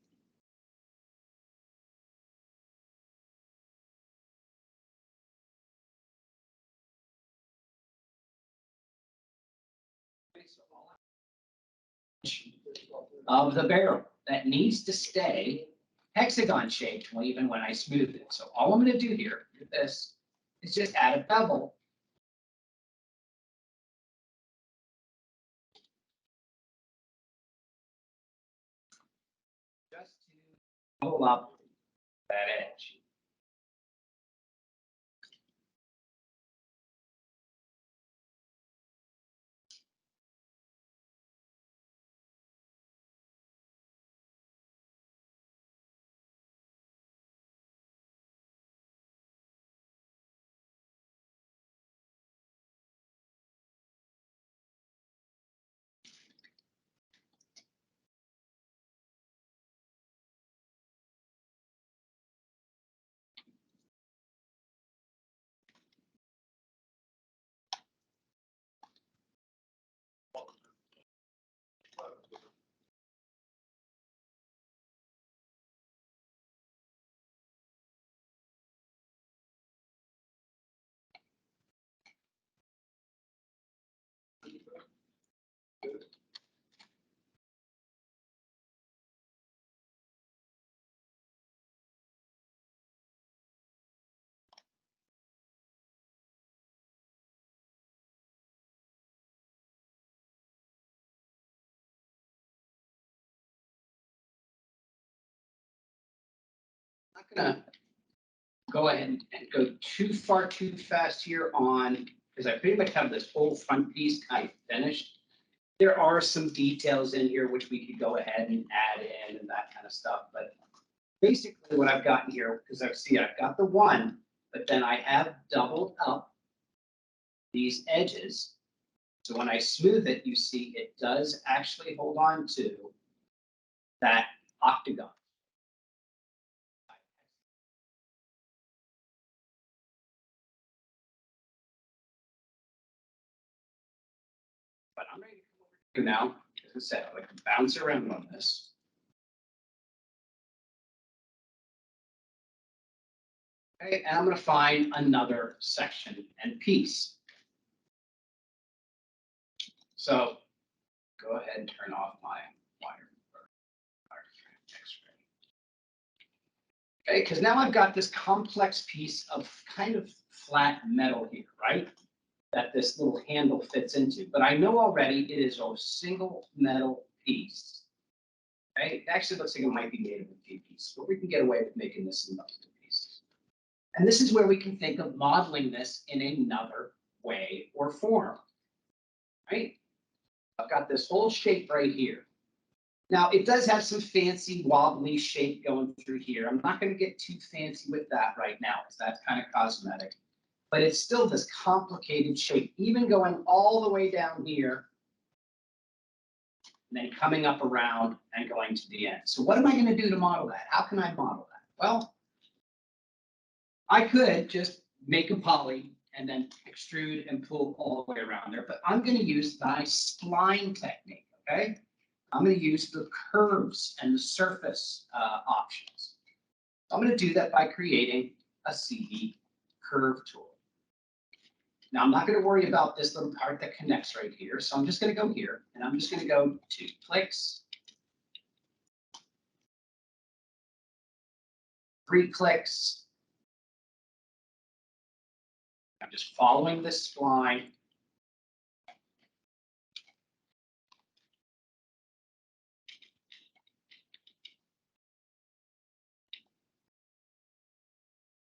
Of the barrel that needs to stay hexagon shaped even when I smooth it. So all I'm going to do here with this is just add a bevel. Just to pull up that edge. I'm not gonna go ahead and go too fast here on, because I pretty much have this whole front piece kind of finished. There are some details in here which we could go ahead and add in and that kind of stuff, but basically what I've gotten here, because I've got the one, but then I have doubled up these edges. So when I smooth it, you see it does actually hold on to that octagon. But I'm ready to come over to now, as I said, I like to bounce around on this. Okay, and I'm going to find another section and piece. So go ahead and turn off my wireframe X-ray. Okay, because now I've got this complex piece of kind of flat metal here, right? That this little handle fits into. But I know already it is a single metal piece. Okay, it actually looks like it might be made of a few pieces, but we can get away with making this in multiple pieces. And this is where we can think of modeling this in another way or form, right? I've got this whole shape right here. Now, it does have some fancy wobbly shape going through here. I'm not going to get too fancy with that right now, because that's kind of cosmetic. But it's still this complicated shape, even going all the way down here, and then coming up around and going to the end. So what am I going to do to model that? How can I model that? Well, I could just make a poly and then extrude and pull all the way around there, but I'm going to use my spline technique, okay? I'm going to use the curves and the surface options. I'm going to do that by creating a CD curve tool. Now, I'm not going to worry about this little part that connects right here, so I'm just going to go here, and I'm just going to go to clicks, 3 clicks. I'm just following this spline.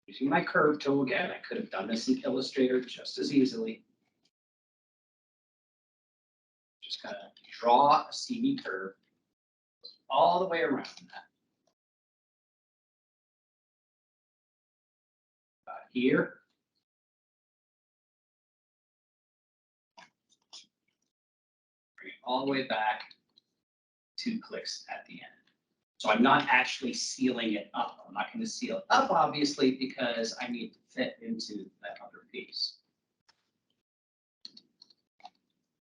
Using my curve tool again, I could have done this in Illustrator just as easily. Just going to draw a CV curve all the way around that. Here. Bring it all the way back 2 clicks at the end. So I'm not actually sealing it up. I'm not going to seal it up, obviously, because I need to fit into that other piece.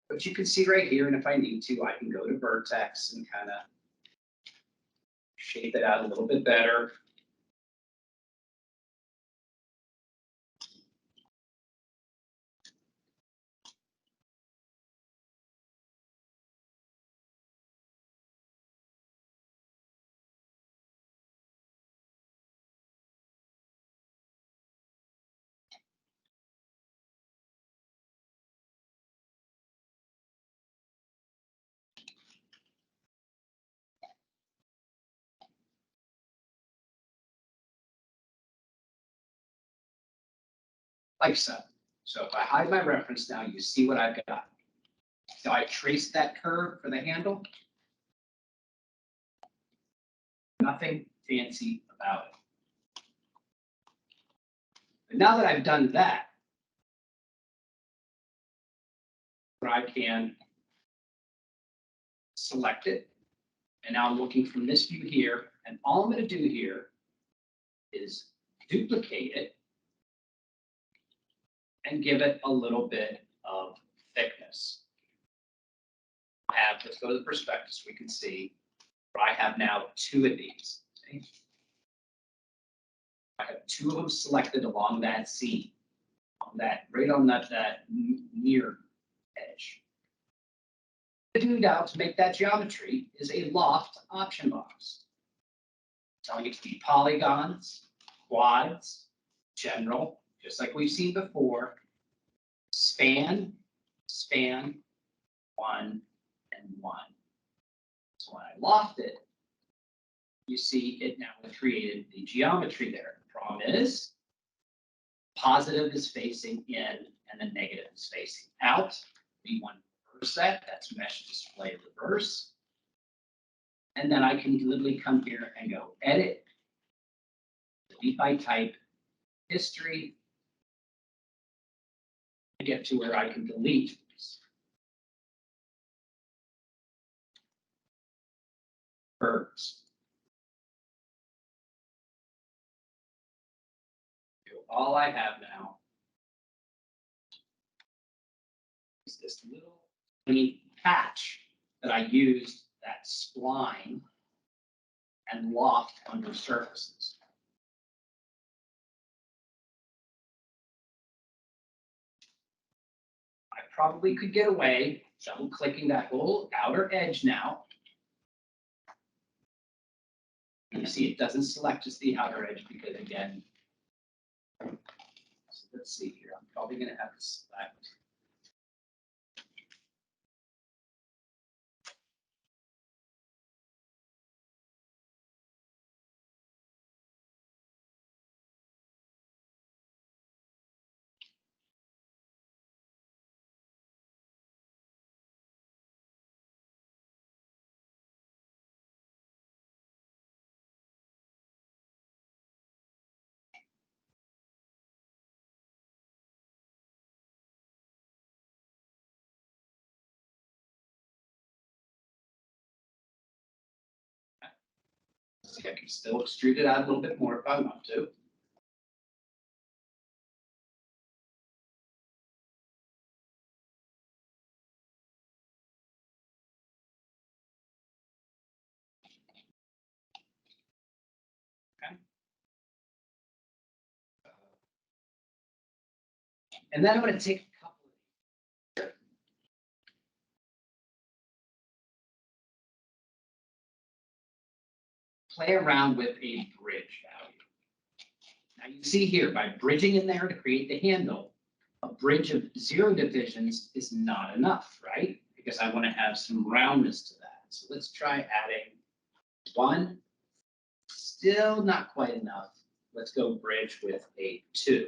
But you can see right here, and if I need to, I can go to vertex and kind of shape it out a little bit better. Like so. So if I hide my reference now, you see what I've got. So I traced that curve for the handle. Nothing fancy about it. But now that I've done that, I can select it. And now I'm looking from this view here. And all I'm going to do here is duplicate it and give it a little bit of thickness. Let's go to the perspective so we can see. I have now 2 of these. See? I have 2 of them selected along that seam, right on that near edge. To do now to make that geometry is a loft option box. Telling it to be polygons, quads, general, just like we've seen before, span, 1, and 1. So when I loft it, you see it now created the geometry there. The problem is positive is facing in and the negative is facing out. We want to reverse that. That's mesh display reverse. And then I can literally come here and go edit, delete by type, history, and get to where I can delete curves. All I have now is this little tiny patch that I used that spline and loft under surfaces. I probably could get away double clicking that whole outer edge now. And you see it doesn't select just the outer edge because again, so let's see here, I'm probably going to have to select. See, I can still extrude it out a little bit more if I want to. Okay. And then I'm going to take a couple of these. Play around with a bridge value. Now you see here, by bridging in there to create the handle, a bridge of 0 divisions is not enough, right? Because I want to have some roundness to that. So let's try adding 1. Still not quite enough. Let's go bridge with a 2.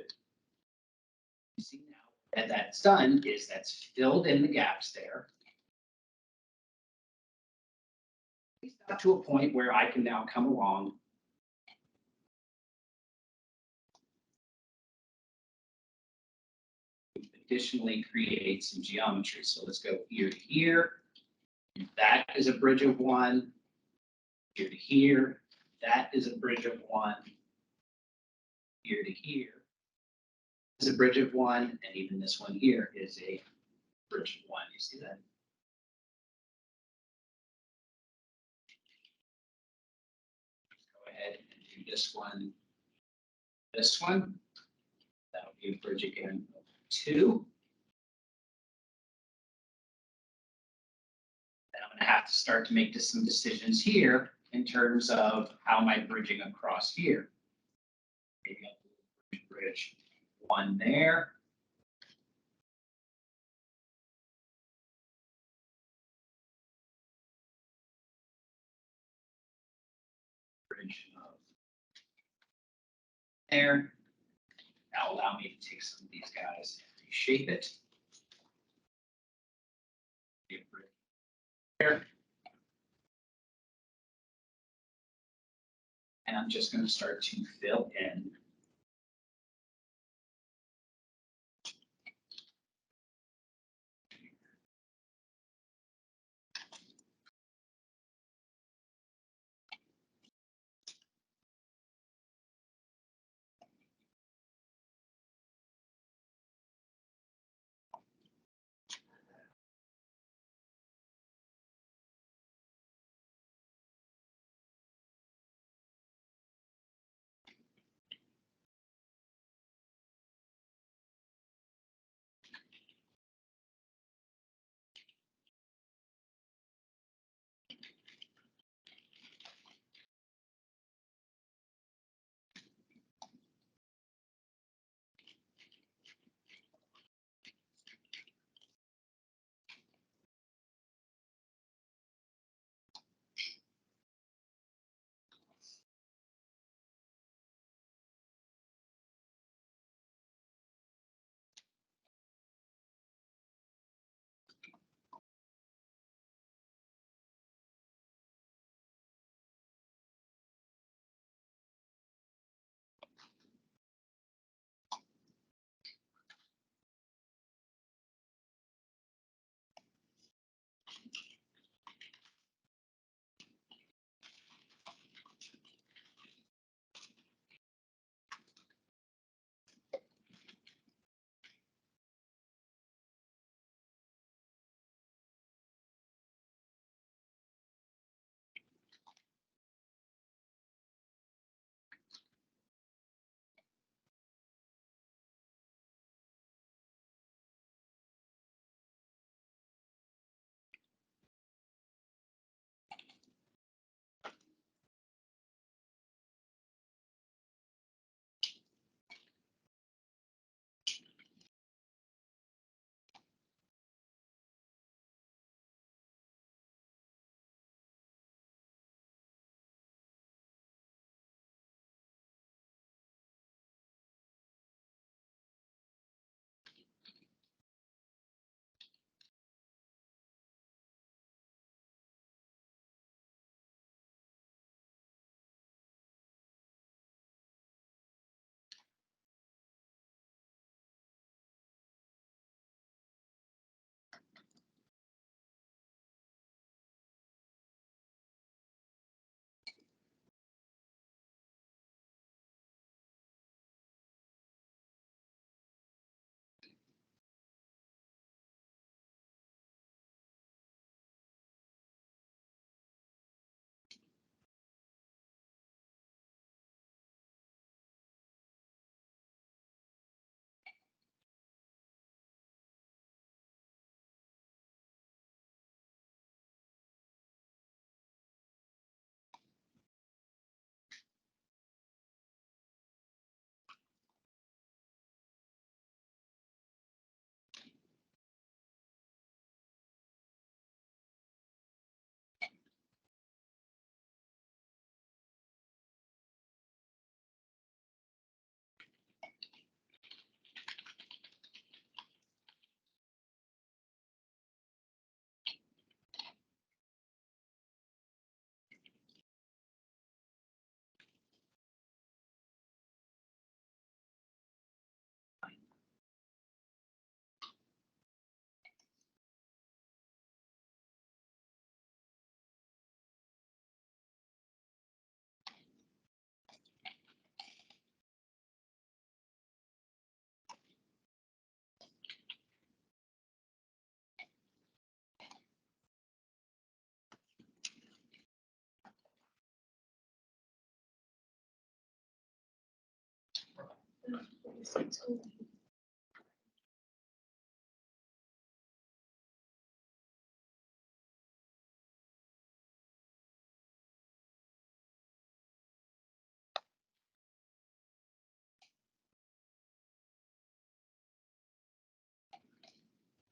You see now that that's done is that's filled in the gaps there. At least up to a point where I can now come along additionally create some geometry. So let's go here to here. That is a bridge of one, here to here. That is a bridge of one, here to here. Is a bridge of one, and even this one here is a bridge of one. You see that? Go ahead and do this one. This one. That would be a bridge again of two. And I'm gonna have to start to make some decisions here in terms of how am I bridging across here. Maybe I'll do bridge one there. Bridge of there. Now allow me to take some of these guys and reshape it. There. And I'm just going to start to fill in.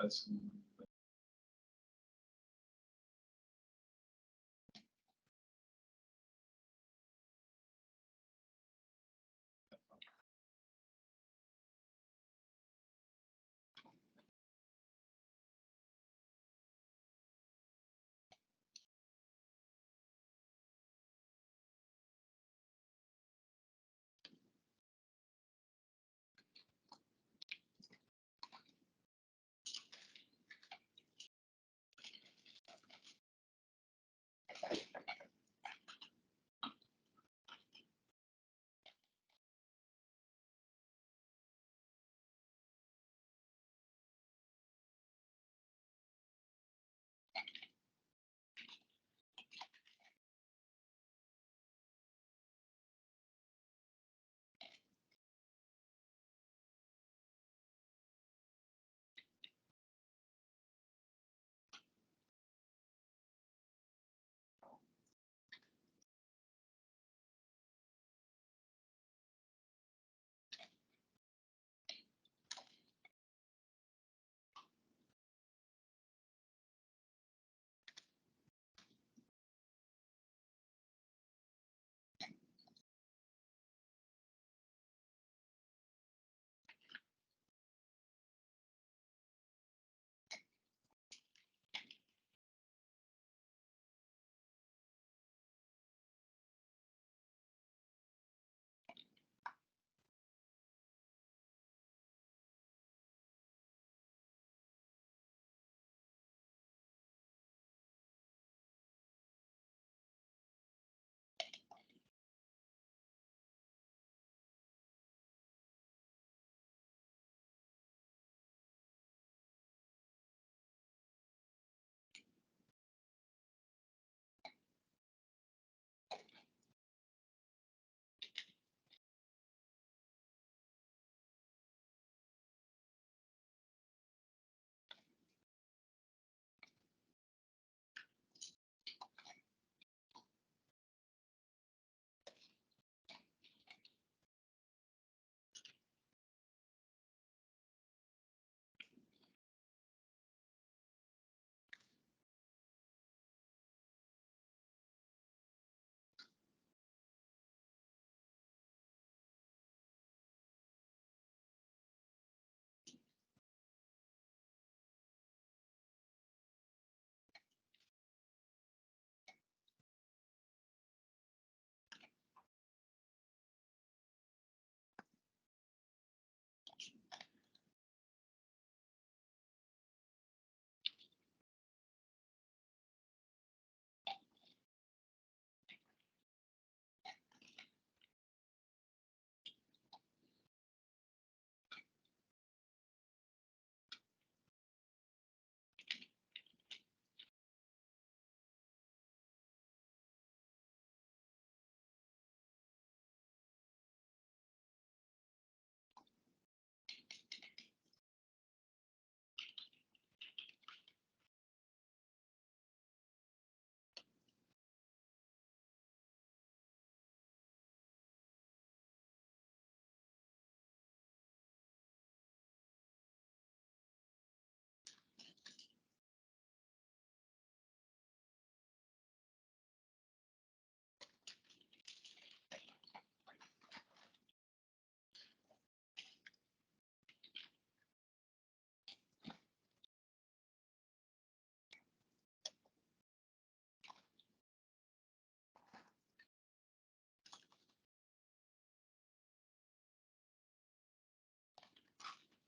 That's.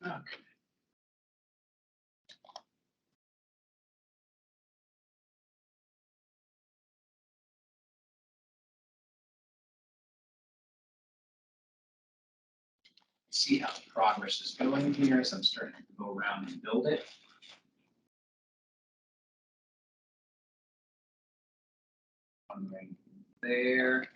Okay. See how the progress is going here as I'm starting to go around and build it. One right there.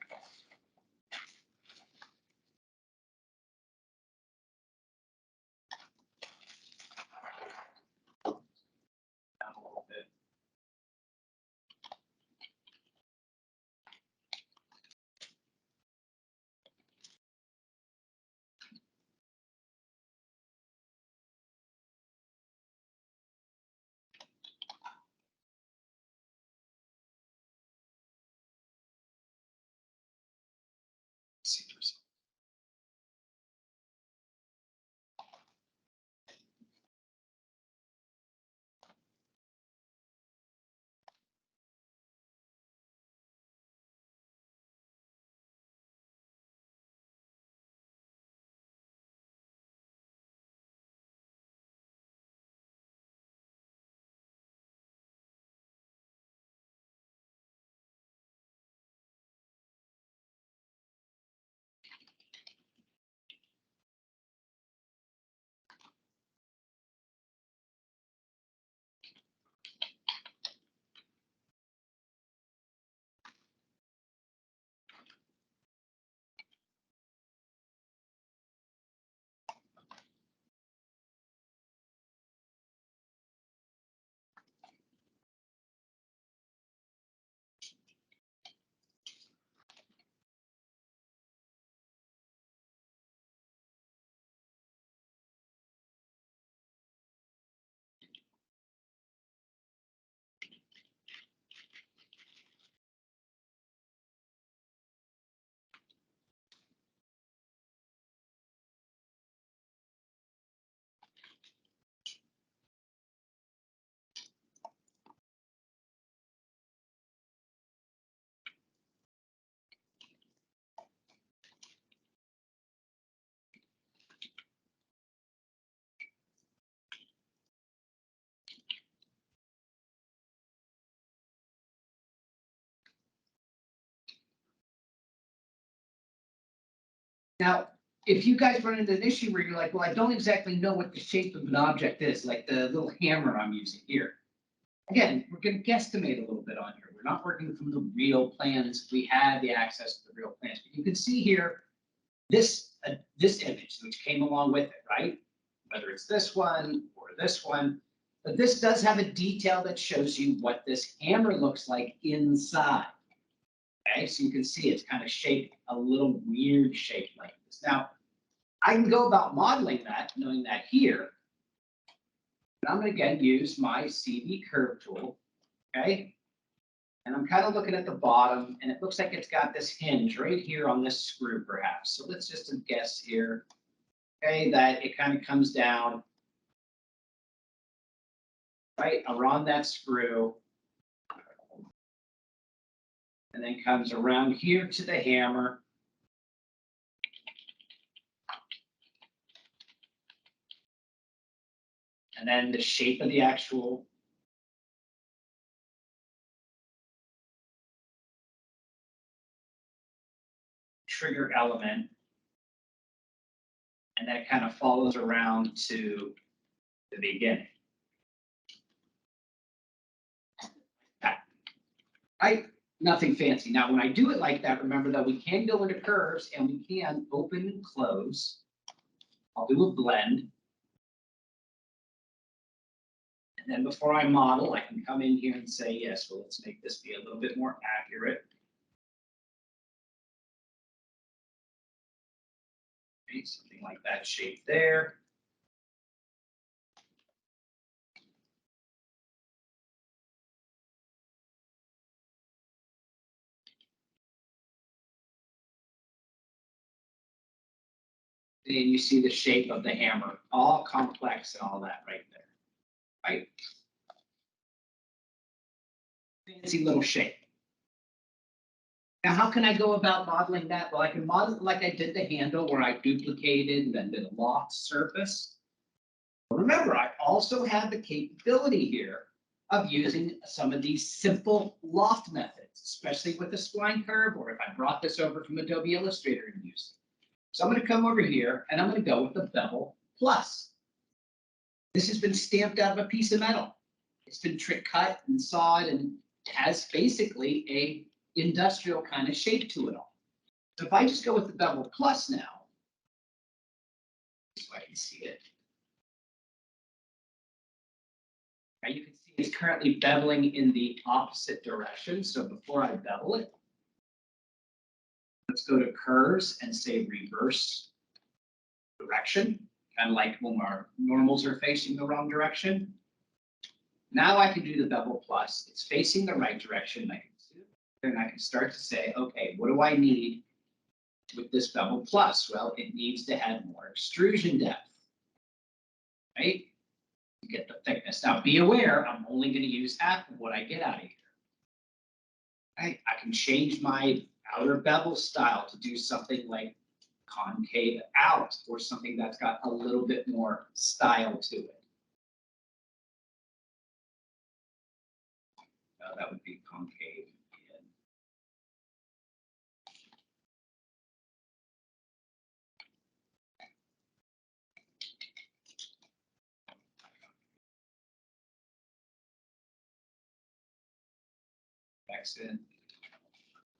Now, if you guys run into an issue where you're like, well, I don't exactly know what the shape of an object is, like the little hammer I'm using here. Again, we're going to guesstimate a little bit on here. We're not working from the real plans. We have the access to the real plans. But you can see here, this image, which came along with it, right? Whether it's this one or this one, but this does have a detail that shows you what this hammer looks like inside. Okay, so you can see it's kind of shaped a little weird shape like this. Now, I can go about modeling that, knowing that here. And I'm going to again use my CV curve tool, okay? And I'm kind of looking at the bottom, and it looks like it's got this hinge right here on this screw, perhaps. So let's just guess here, okay, that it kind of comes down right around that screw, and then comes around here to the hammer. And then the shape of the actual trigger element. And then it kind of follows around to the beginning. Right? Nothing fancy. Now, when I do it like that, remember that we can go into curves and we can open and close. I'll do a blend. And then before I model, I can come in here and say, yes, well, let's make this be a little bit more accurate. Okay, something like that shape there. And you see the shape of the hammer, all complex and all that right there, right? Fancy little shape. Now, how can I go about modeling that? Well, I can model it like I did the handle where I duplicated and then did a loft surface. But remember, I also have the capability here of using some of these simple loft methods, especially with the spline curve, or if I brought this over from Adobe Illustrator and use it. So I'm going to come over here and I'm going to go with the bevel plus. This has been stamped out of a piece of metal. It's been trick cut and sawed and has basically a industrial kind of shape to it all. So if I just go with the bevel plus now, so I can see it. Now you can see it's currently beveling in the opposite direction. So before I bevel it, let's go to curves and say reverse direction, kind of like when our normals are facing the wrong direction. Now I can do the bevel plus. It's facing the right direction. I can see it, and I can start to say, okay, what do I need with this bevel plus? Well, it needs to have more extrusion depth, right? To get the thickness. Now, be aware, I'm only going to use half of what I get out of here. Right? I can change my outer bevel style to do something like concave out, or something that's got a little bit more style to it. That would be concave in. X in,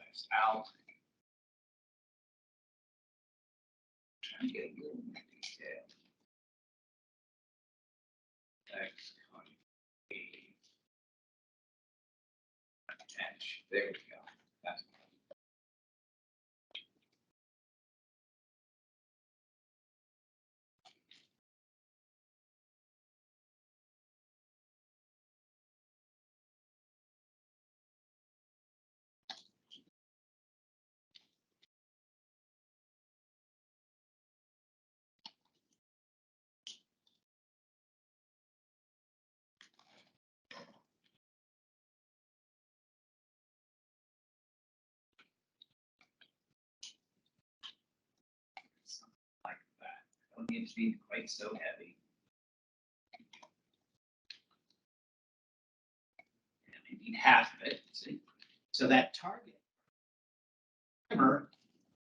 X out. Trying to get a little more detail. X, concave, attach. There we go. That's something like that. Don't need to be quite so heavy. And I need half of it, see? So that target, remember,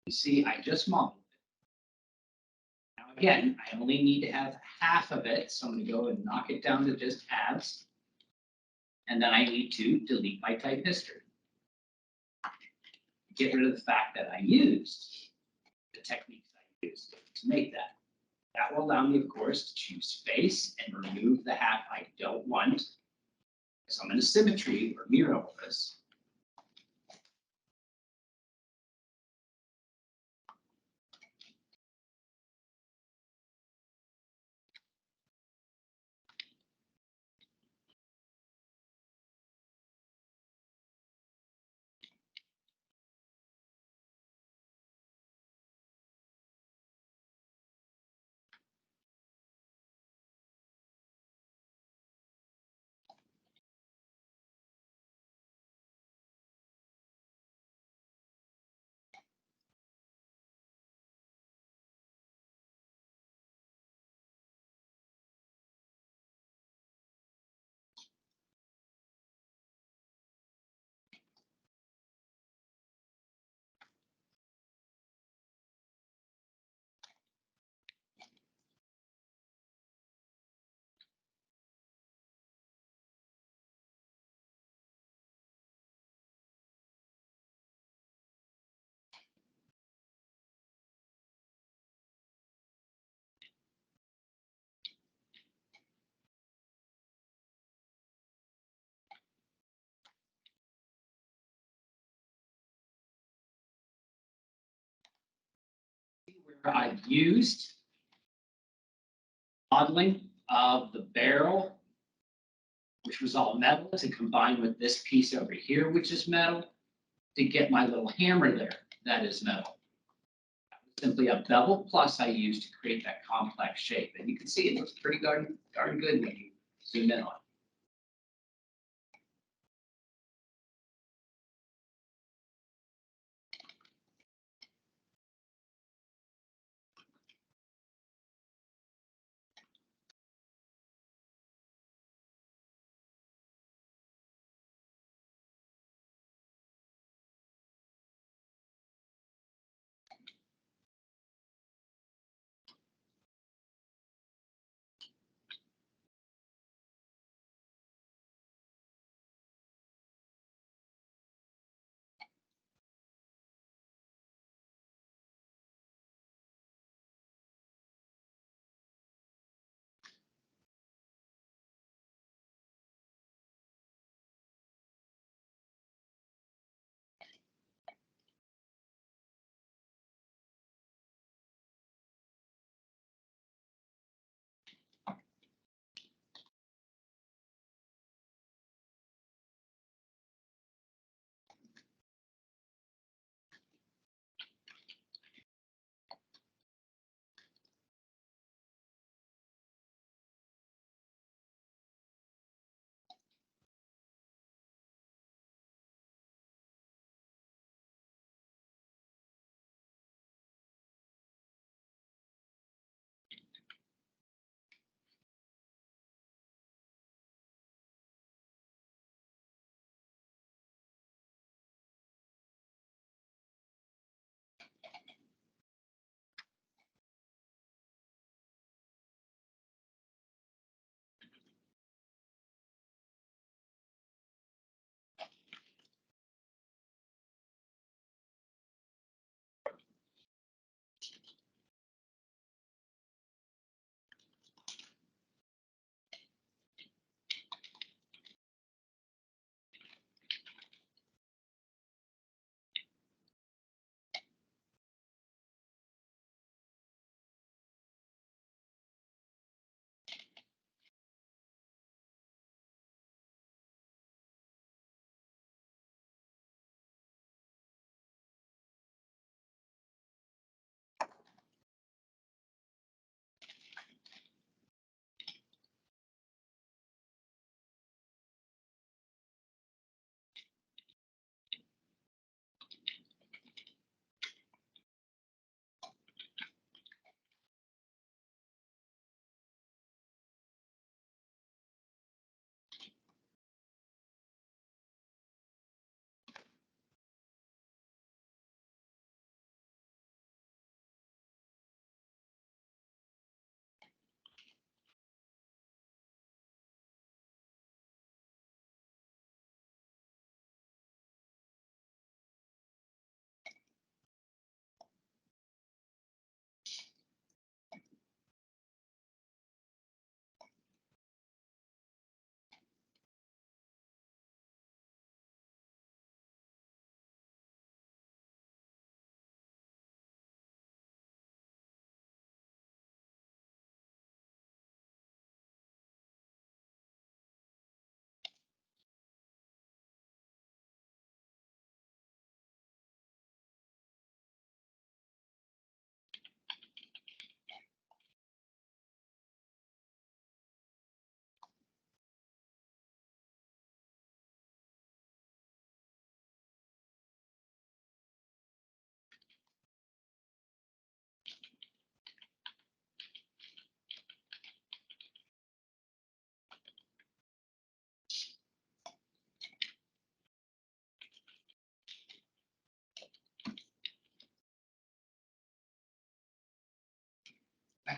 you see, I just modeled it. again, I only need to have half of it, so I'm gonna go and knock it down to just halves. And then I need to delete my type history. Get rid of the fact that I used the techniques I used to make that. That will allow me, of course, to choose space and remove the half I don't want. So I'm in a symmetry or mirror over this. Where I've used modeling of the barrel, which was all metal, to combine with this piece over here, which is metal, to get my little hammer there that is metal. Simply a bevel plus I used to create that complex shape. And you can see it looks pretty darn good when you zoom in on it.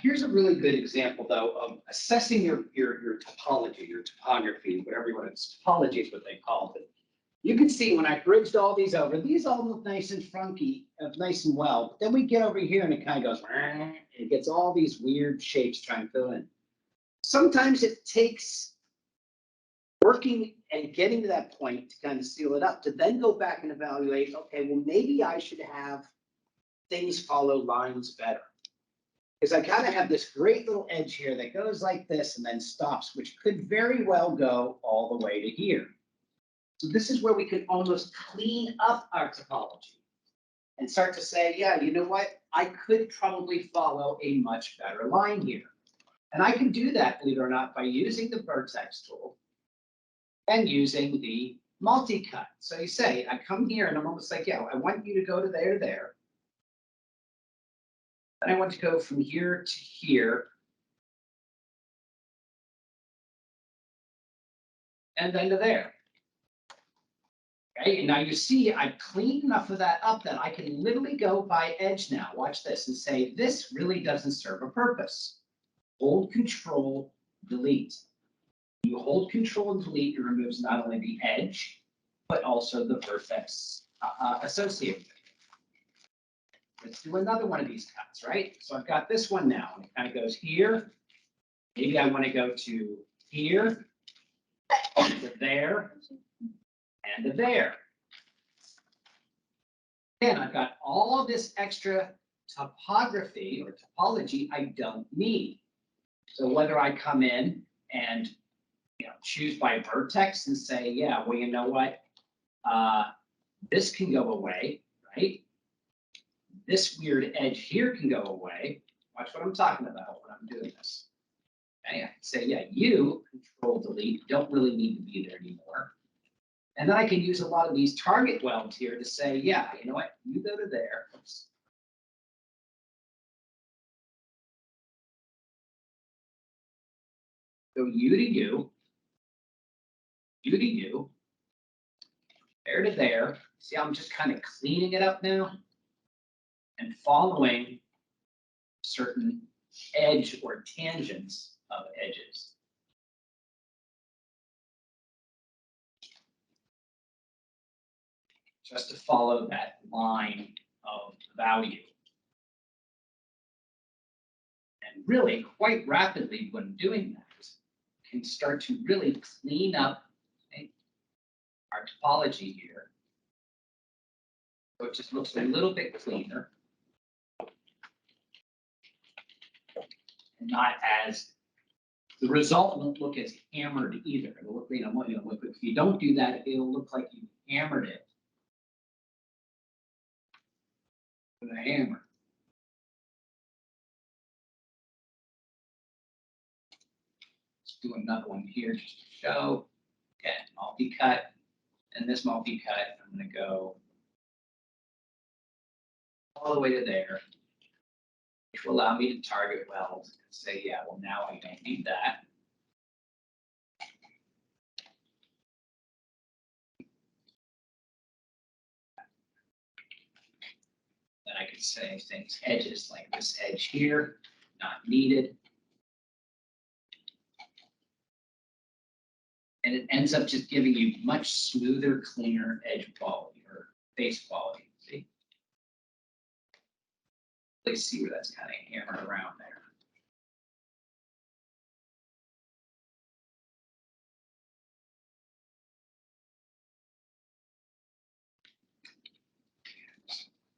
Here's a really good example, though, of assessing your topology, your topography, whatever you want. It's topology is what they call it. You can see when I bridged all these over, these all look nice and funky, nice and well. But then we get over here and it kind of goes, and it gets all these weird shapes trying to fill in. Sometimes it takes working and getting to that point to kind of seal it up, to then go back and evaluate, okay, well, maybe I should have things follow lines better. Because I kind of have this great little edge here that goes like this and then stops, which could very well go all the way to here. So this is where we can almost clean up our topology and start to say, yeah, you know what? I could probably follow a much better line here. And I can do that, believe it or not, by using the vertex tool and using the multi-cut. So you say, I come here and I'm almost like, yeah, I want you to go to there. And I want to go from here to here. And then to there. Okay, and now you see I've cleaned enough of that up that I can literally go by edge now. Watch this and say, this really doesn't serve a purpose. Hold Control, Delete. You hold Control and Delete, it removes not only the edge, but also the vertex associated with it. Let's do another one of these cuts, right? So I've got this one now, and it kind of goes here. Maybe I want to go to here, to there, and to there. Again, I've got all of this extra topography or topology I don't need. So whether I come in and choose by vertex and say, yeah, well, you know what? This can go away, right? This weird edge here can go away. Watch what I'm talking about when I'm doing this. Okay, I can say, yeah, you, Control Delete, don't really need to be there anymore. And then I can use a lot of these target welds here to say, yeah, you know what, you go to there. Oops. Go you to you, you to you, there to there. See how I'm just kind of cleaning it up now and following certain edge or tangents of edges. Just to follow that line of value. And really, quite rapidly, when doing that, can start to really clean up our topology here. So it just looks a little bit cleaner. And not as, the result won't look as hammered either. It'll look, if you don't do that, it'll look like you hammered it with a hammer. Let's do another one here just to show. Again, multi-cut. And this multi-cut, I'm going to go all the way to there, which will allow me to target welds and say, yeah, well, now I don't need that. Then I could say things, edges like this edge here, not needed. And it ends up just giving you much smoother, cleaner edge quality or face quality. See? Please see where that's kind of hammered around there.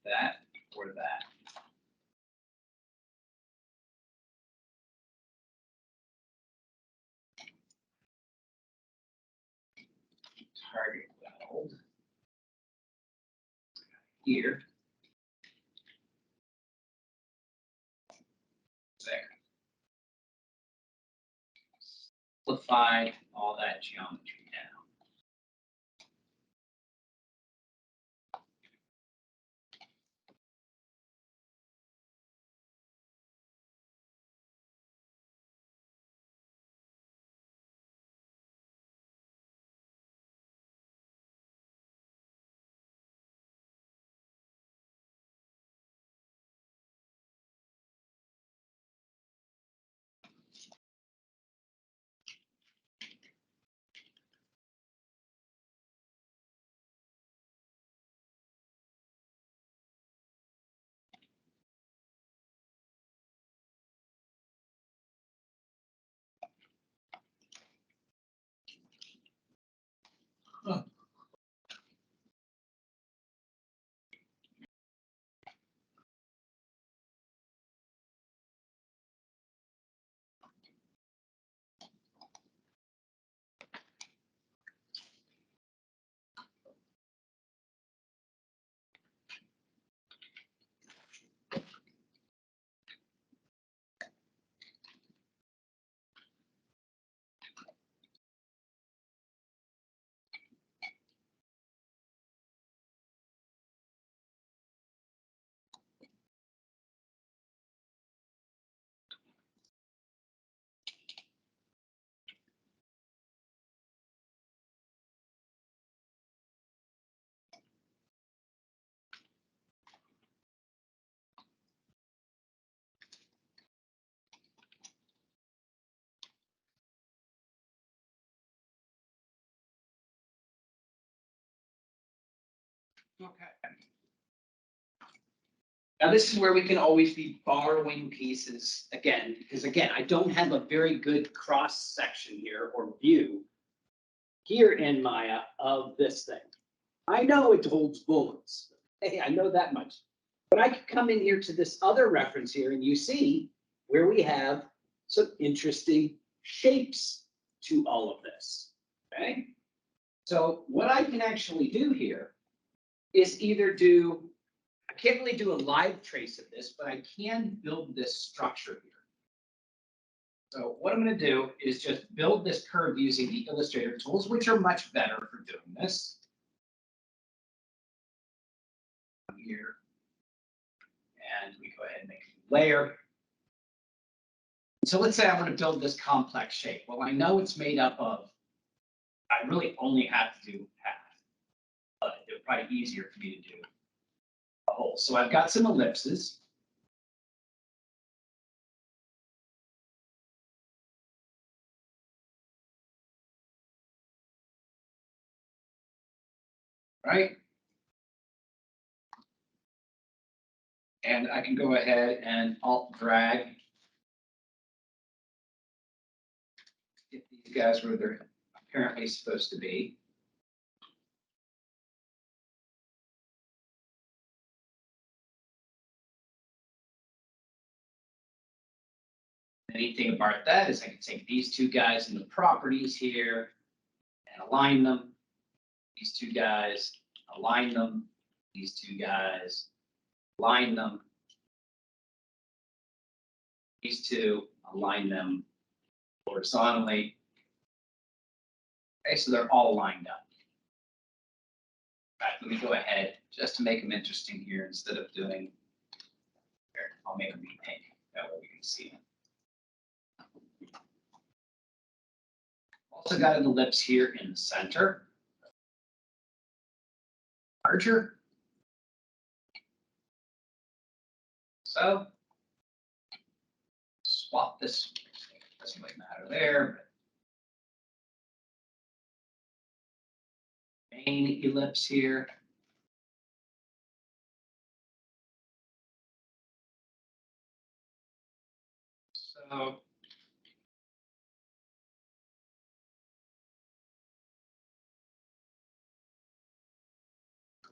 That or that. Target weld here. There. Simplify all that geometry. Okay. Now, this is where we can always be borrowing pieces again, because again, I don't have a very good cross section here or view here in Maya of this thing. I know it holds bullets. Hey, I know that much. But I could come in here to this other reference here and you see where we have some interesting shapes to all of this, okay? So what I can actually do here is either do, I can't really do a live trace of this, but I can build this structure here. So what I'm going to do is just build this curve using the Illustrator tools, which are much better for doing this. Here. And we go ahead and make a new layer. So let's say I want to build this complex shape. Well, I know it's made up of, I really only have to do half, but it's probably easier for me to do a whole. So I've got some ellipses. Right? And I can go ahead and alt drag. Get these guys where they're apparently supposed to be. The neat thing about that is I can take these two guys in the properties here and align them. These two guys, align them. These two guys, align them. These two, align them horizontally. Okay, so they're all lined up. All right, let me go ahead just to make them interesting here instead of doing, here, I'll make them be pink. That way we can see them. Also got an ellipse here in the center. Larger. So swap this, doesn't really matter there. But main ellipse here. So go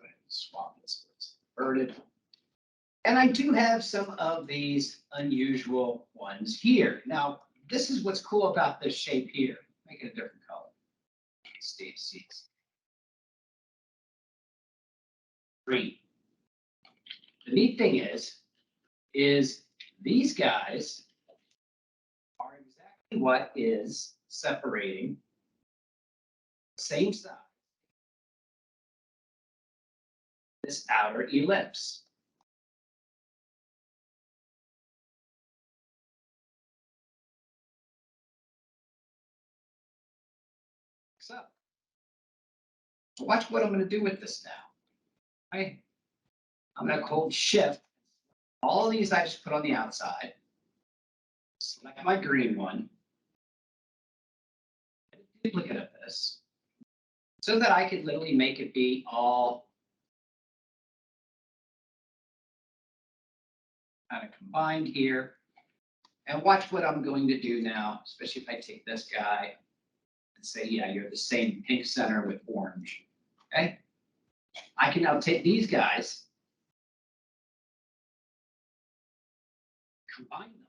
ahead and swap this so it's inverted. And I do have some of these unusual ones here. Now, this is what's cool about this shape here. Make it a different color. Steve sees. Green. The neat thing is these guys are exactly what is separating the same side, this outer ellipse. So watch what I'm going to do with this now. Right? I'm going to hold Shift. All of these I just put on the outside. Select my green one. Duplicate of this. So that I could literally make it be all kind of combined here. And watch what I'm going to do now, especially if I take this guy and say, yeah, you're the same pink center with orange. Okay? I can now take these guys, combine them,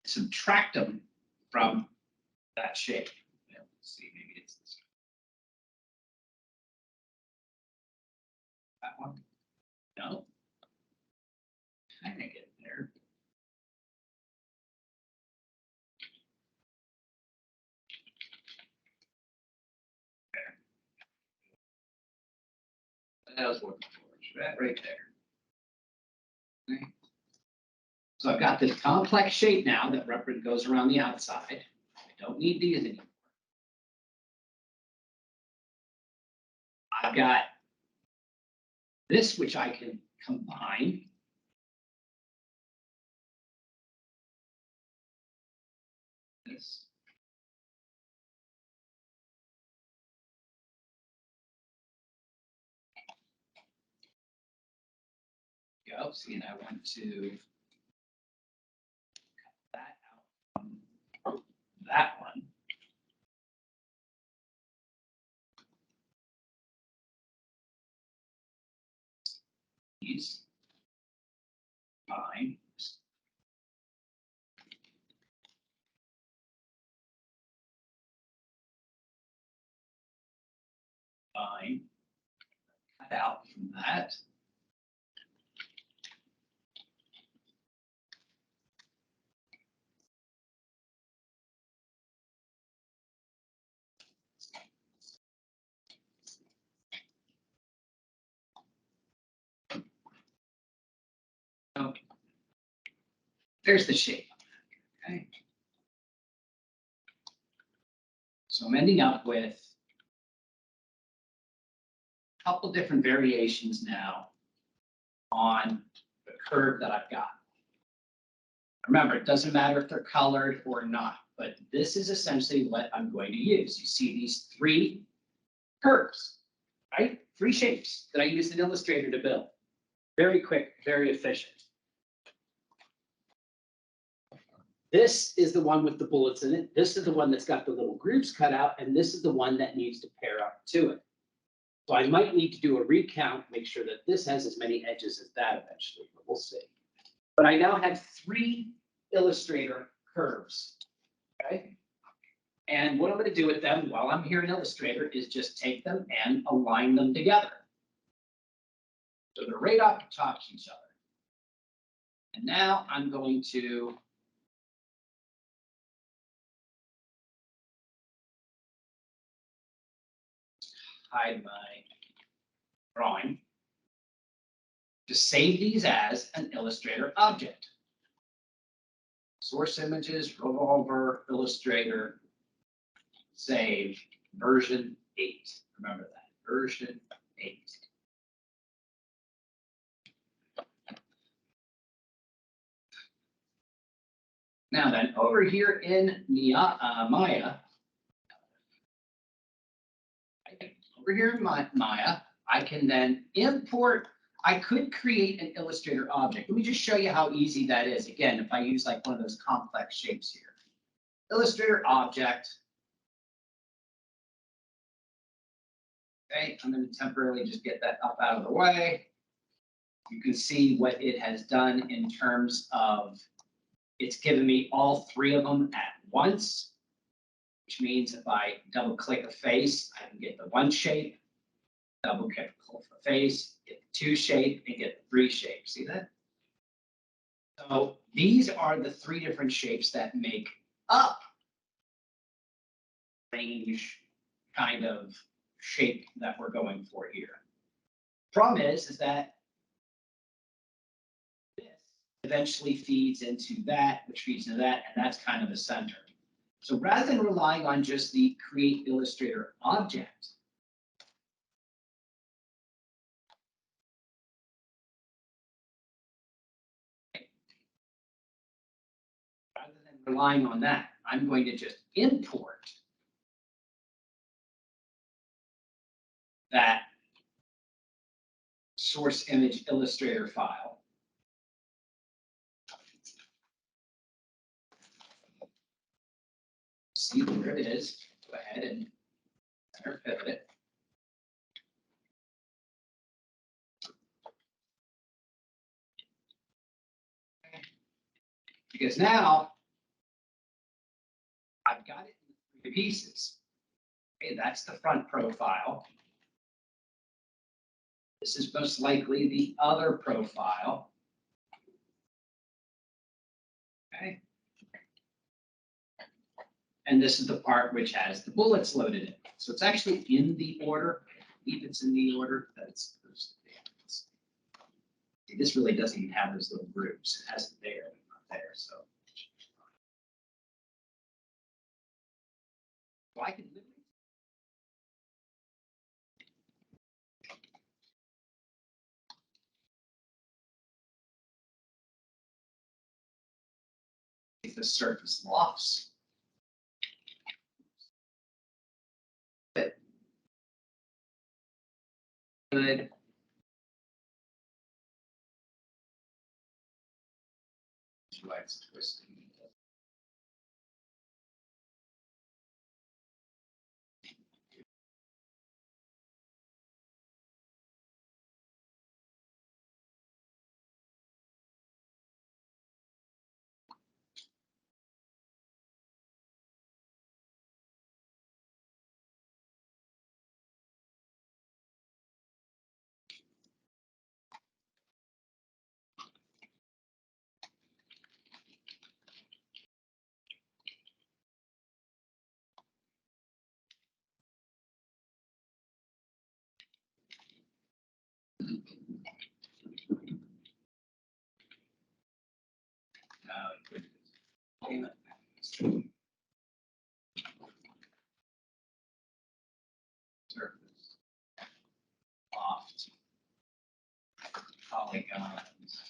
subtract them from that shape. Yeah, let's see, maybe it's this one. That one? No. I think it there. That was working for us, right there. Okay. So I've got this complex shape now that goes around the outside. I don't need these anymore. I've got this, which I can combine. This. go. See, and I want to cut that out from that one. These. Fine. Fine. Cut out from that. Okay. There's the shape. Okay. So I'm ending up with a couple different variations now on the curve that I've got. Remember, it doesn't matter if they're colored or not, but this is essentially what I'm going to use. You see these three curves, right? Three shapes that I used in Illustrator to build. Very quick, very efficient. This is the one with the bullets in it. This is the one that's got the little grooves cut out, and this is the one that needs to pair up to it. So I might need to do a recount, make sure that this has as many edges as that eventually, but we'll see. But I now have three Illustrator curves, okay? And what I'm going to do with them while I'm here in Illustrator is just take them and align them together. So they're right up top of each other. And now I'm going to hide my drawing. Just save these as an Illustrator object. Source images, Revolver, Illustrator, save, version 8. Remember that, version 8. Now then, over here in Maya, I can then import. I could create an Illustrator object. Let me just show you how easy that is. Again, if I use like one of those complex shapes here. Illustrator object. Okay, I'm going to temporarily just get that up out of the way. You can see what it has done in terms of it's given me all three of them at once, which means if I double click a face, I can get the one shape, double click a face, get the two shape, and get the three shape. See that? So these are the three different shapes that make up range kind of shape that we're going for here. Problem is that this eventually feeds into that, which feeds into that, and that's kind of the center. So rather than relying on just the create Illustrator object, rather than relying on that, I'm going to just import that source image Illustrator file. See where it is. Go ahead and center pivot it. Because now I've got it in three pieces. Okay, that's the front profile. This is most likely the other profile. Okay. And this is the part which has the bullets loaded in. So it's actually in the order. I believe it's in the order that it's supposed to be. See, this really doesn't even have those little groups. It has it there, but not there. So I can literally. The surface lofts. Good. Why it's twisting. Surface. Loft. Polygons.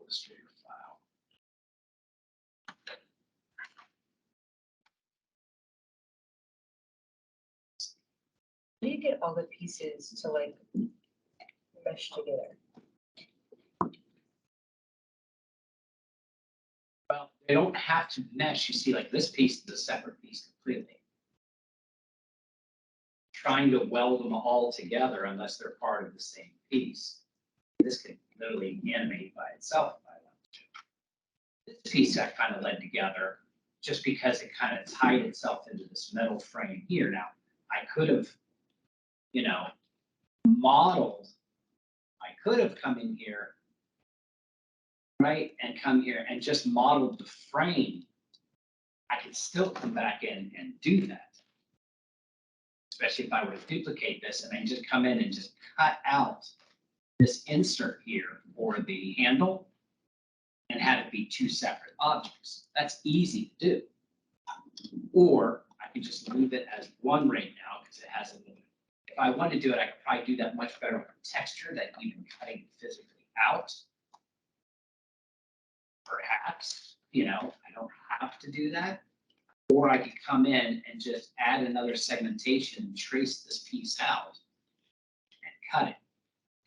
Illustrator file. How do you get all the pieces to like mesh together? Well, they don't have to mesh. You see, like this piece is a separate piece completely. Trying to weld them all together unless they're part of the same piece. This could literally animate by itself if I wanted to. This piece I kind of led together just because it kind of tied itself into this metal frame here. Now, I could have, you know, modeled, I could have come in here, right, and come here and just modeled the frame. I could still come back in and do that. Especially if I were to duplicate this and then just come in and just cut out this insert here for the handle and have it be two separate objects. That's easy to do. Or I can just leave it as one right now because it has a little. If I wanted to do it, I could probably do that much better with texture than even cutting it physically out. Perhaps, you know, I don't have to do that. Or I could come in and just add another segmentation and trace this piece out and cut it.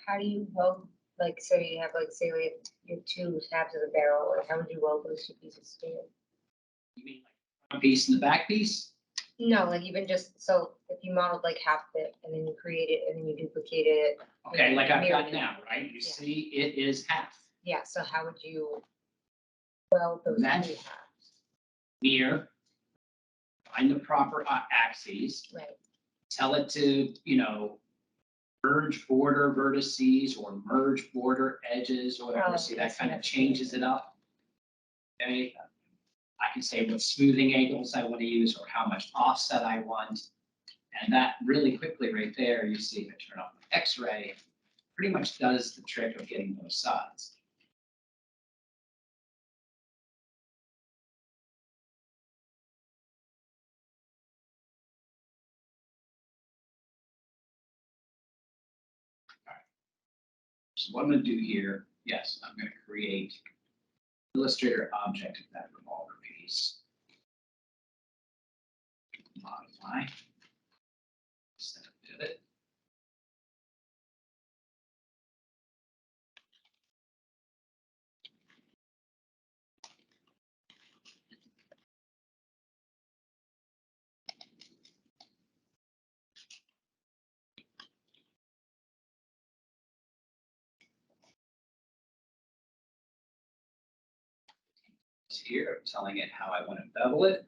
How do you weld, like, so you have like, say we have your two tabs of the barrel, like how would you weld those two pieces together? You mean like front piece and the back piece? No, like even just, so if you modeled like half of it and then you create it and then you duplicate it. Okay, like I've mirror got it. now, right? You Yeah. see, it is half. Yeah, so how would you weld those two Mesh. halves? Mirror, find the proper axes, Right, tell it to, you know, merge border vertices or merge border edges or whatever. Oh, See, okay, that so kind of that's changes it up. Okay. I can say what smoothing angles I want to use or how much offset I want. And that really quickly right there, you see if I turn off my X-ray, pretty much does the trick of getting both sides. So what I'm going to do here, yes, I'm going to create Illustrator object of that revolver piece. Modify. Set a pivot. here, I'm telling it how I want to bevel it.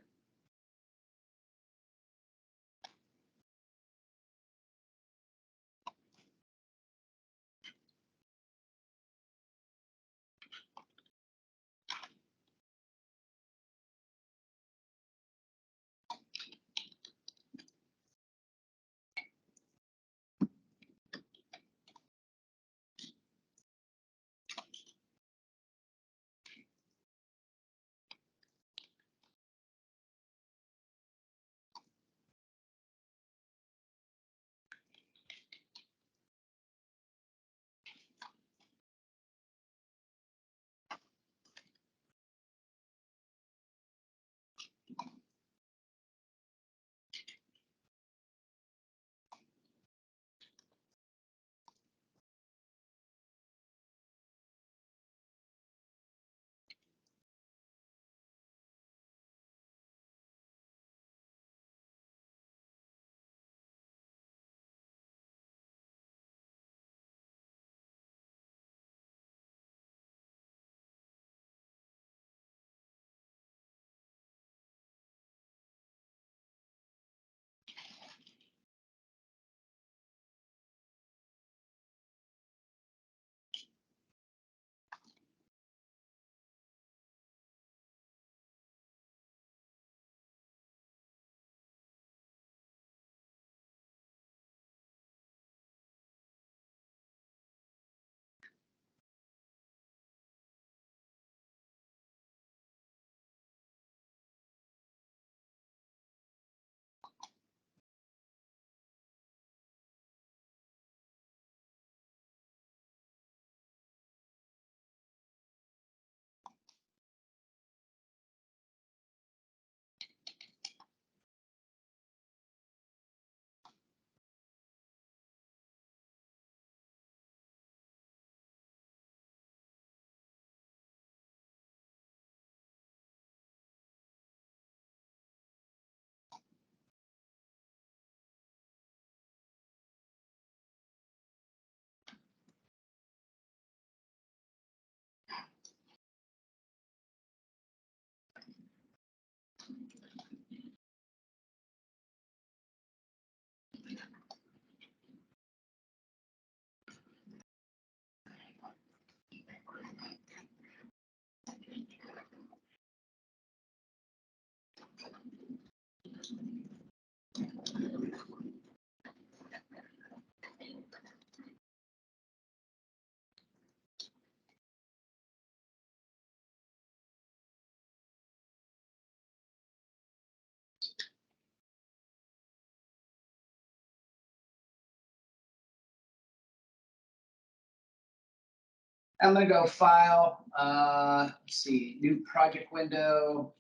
I'm gonna go File, let's see, New Project Window,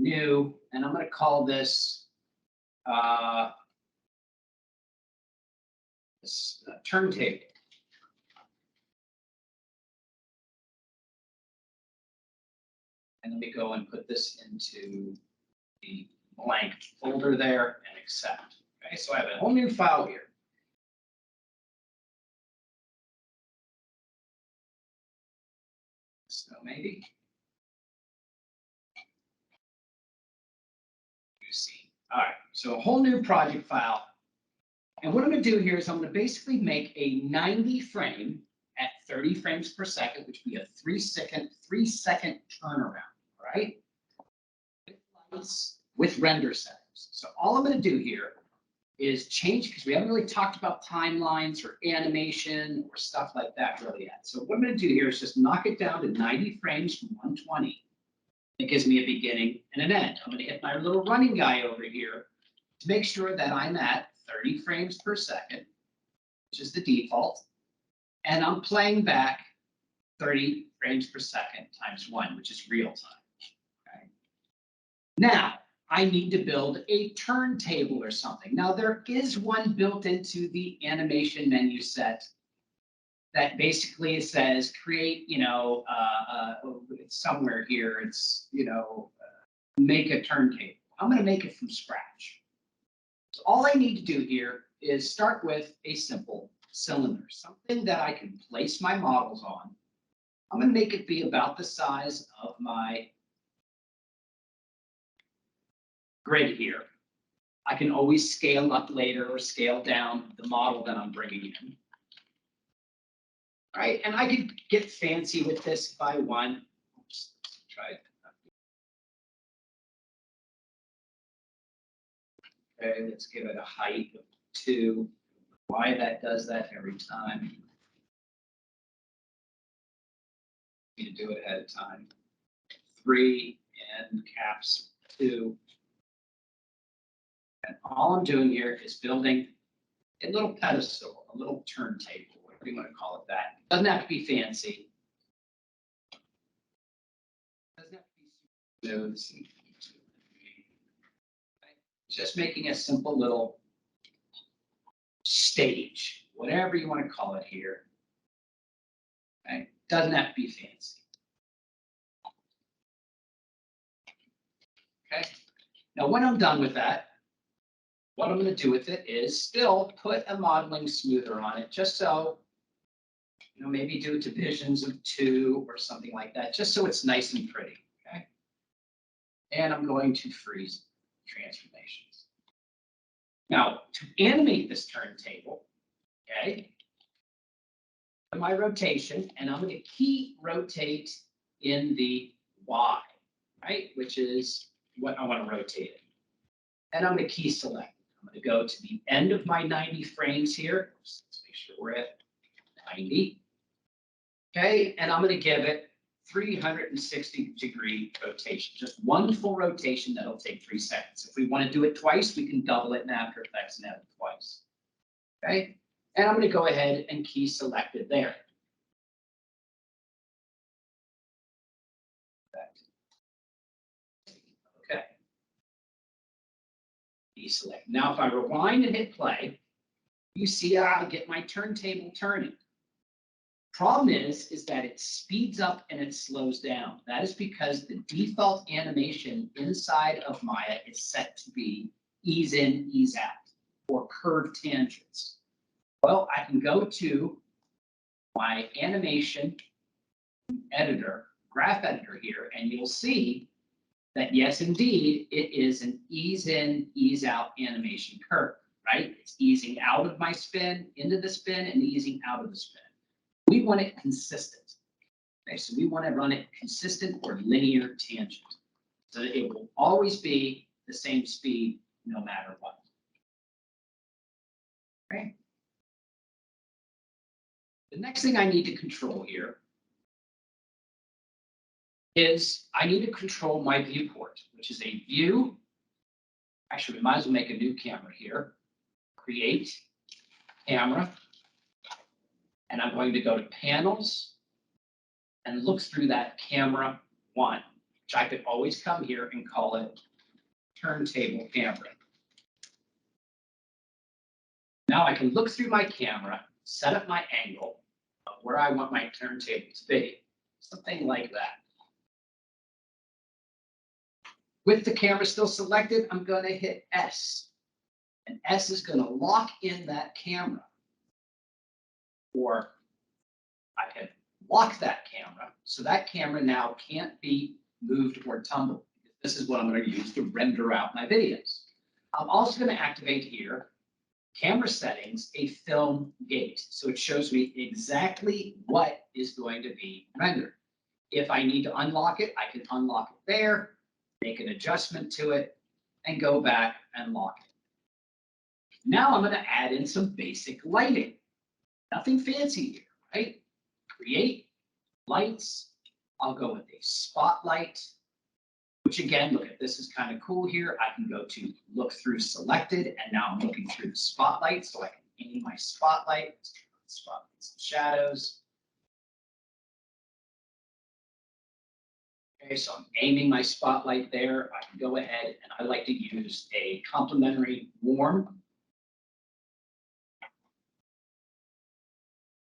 New, and I'm gonna call this Turntable. And let me go and put this into the blank folder there and accept. Okay, so I have a whole new file here. So maybe. You see. All right, so a whole new project file. And what I'm going to do here is I'm going to basically make a 90 frame at 30 frames per second, which would be a 3-second turnaround, right? With lights, with render settings. So all I'm going to do here is change, because we haven't really talked about timelines or animation or stuff like that really yet. So what I'm going to do here is just knock it down to 90 frames from 120. It gives me a beginning and an end. I'm going to hit my little running guy over here to make sure that I'm at 30 frames per second, which is the default. And I'm playing back 30 frames per second times 1, which is real time. Okay. Now, I need to build a turntable or something. Now, there is one built into the animation menu set that basically says create, it's somewhere here, it's, make a turntable. I'm going to make it from scratch. So all I need to do here is start with a simple cylinder, something that I can place my models on I'm gonna make it be about the size of my grid here. I can always scale up later or scale down the model that I'm bringing in. All right, and I could get fancy with this if I want. Let's try it. Okay, let's give it a height of 2. Why that does that every time? Need to do it ahead of time. 3 and caps 2. And all I'm doing here is building a little pedestal, a little turntable, whatever you want to call it that. Doesn't have to be fancy. Doesn't have to be smooth. Just making a simple little stage, whatever you want to call it here. Okay? Doesn't have to be fancy. Okay. Now, when I'm done with that, what I'm going to do with it is still put a modeling smoother on it, just so, you know, maybe do divisions of 2 or something like that, just so it's nice and pretty. Okay. And I'm going to freeze transformations. Now, to animate this turntable, okay, my rotation, and I'm going to key rotate in the Y, right, which is what I want to rotate it. And I'm going to key select. I'm going to go to the end of my 90 frames here. Let's make sure we're at 90. Okay, and I'm going to give it 360-degree rotation. Just one full rotation that'll take 3 seconds. If we want to do it twice, we can double it in After Effects and have it twice. Okay, and I'm going to go ahead and key select it there. Okay. Key select. Now, if I rewind and hit play, you see I get my turntable turning. Problem is that it speeds up and it slows down. That is because the default animation inside of Maya is set to be ease in, ease out, or curved tangents. Well, I can go to my animation editor, graph editor here, and you'll see that yes, indeed, it is an ease in, ease out animation curve, right? It's easing out of my spin, into the spin, and easing out of the spin. We want it consistent. Okay, so we want to run it consistent or linear tangent. So that it will always be the same speed no matter what. Okay. The next thing I need to control here is I need to control my viewport, which is a view. Actually, we might as well make a new camera here. Create camera. And I'm going to go to panels and look through that camera 1, which I could always come here and call it turntable camera. Now I can look through my camera, set up my angle of where I want my turntable to be, something like that. With the camera still selected, I'm going to hit S. And S is going to lock in that camera. Or I can lock that camera, so that camera now can't be moved or tumbled. This is what I'm going to use to render out my videos. I'm also going to activate here, camera settings, a film gate. So it shows me exactly what is going to be rendered. If I need to unlock it, I can unlock it there, make an adjustment to it, and go back and lock it. Now I'm going to add in some basic lighting. Nothing fancy here, right? Create lights. I'll go with a spotlight, which again, look at this is kind of cool here. I can go to look through selected, and now I'm looking through the spotlight, so I can aim my spotlight. Let's turn on spotlights and shadows. Okay, so I'm aiming my spotlight there. I can go ahead and I like to use a complementary warm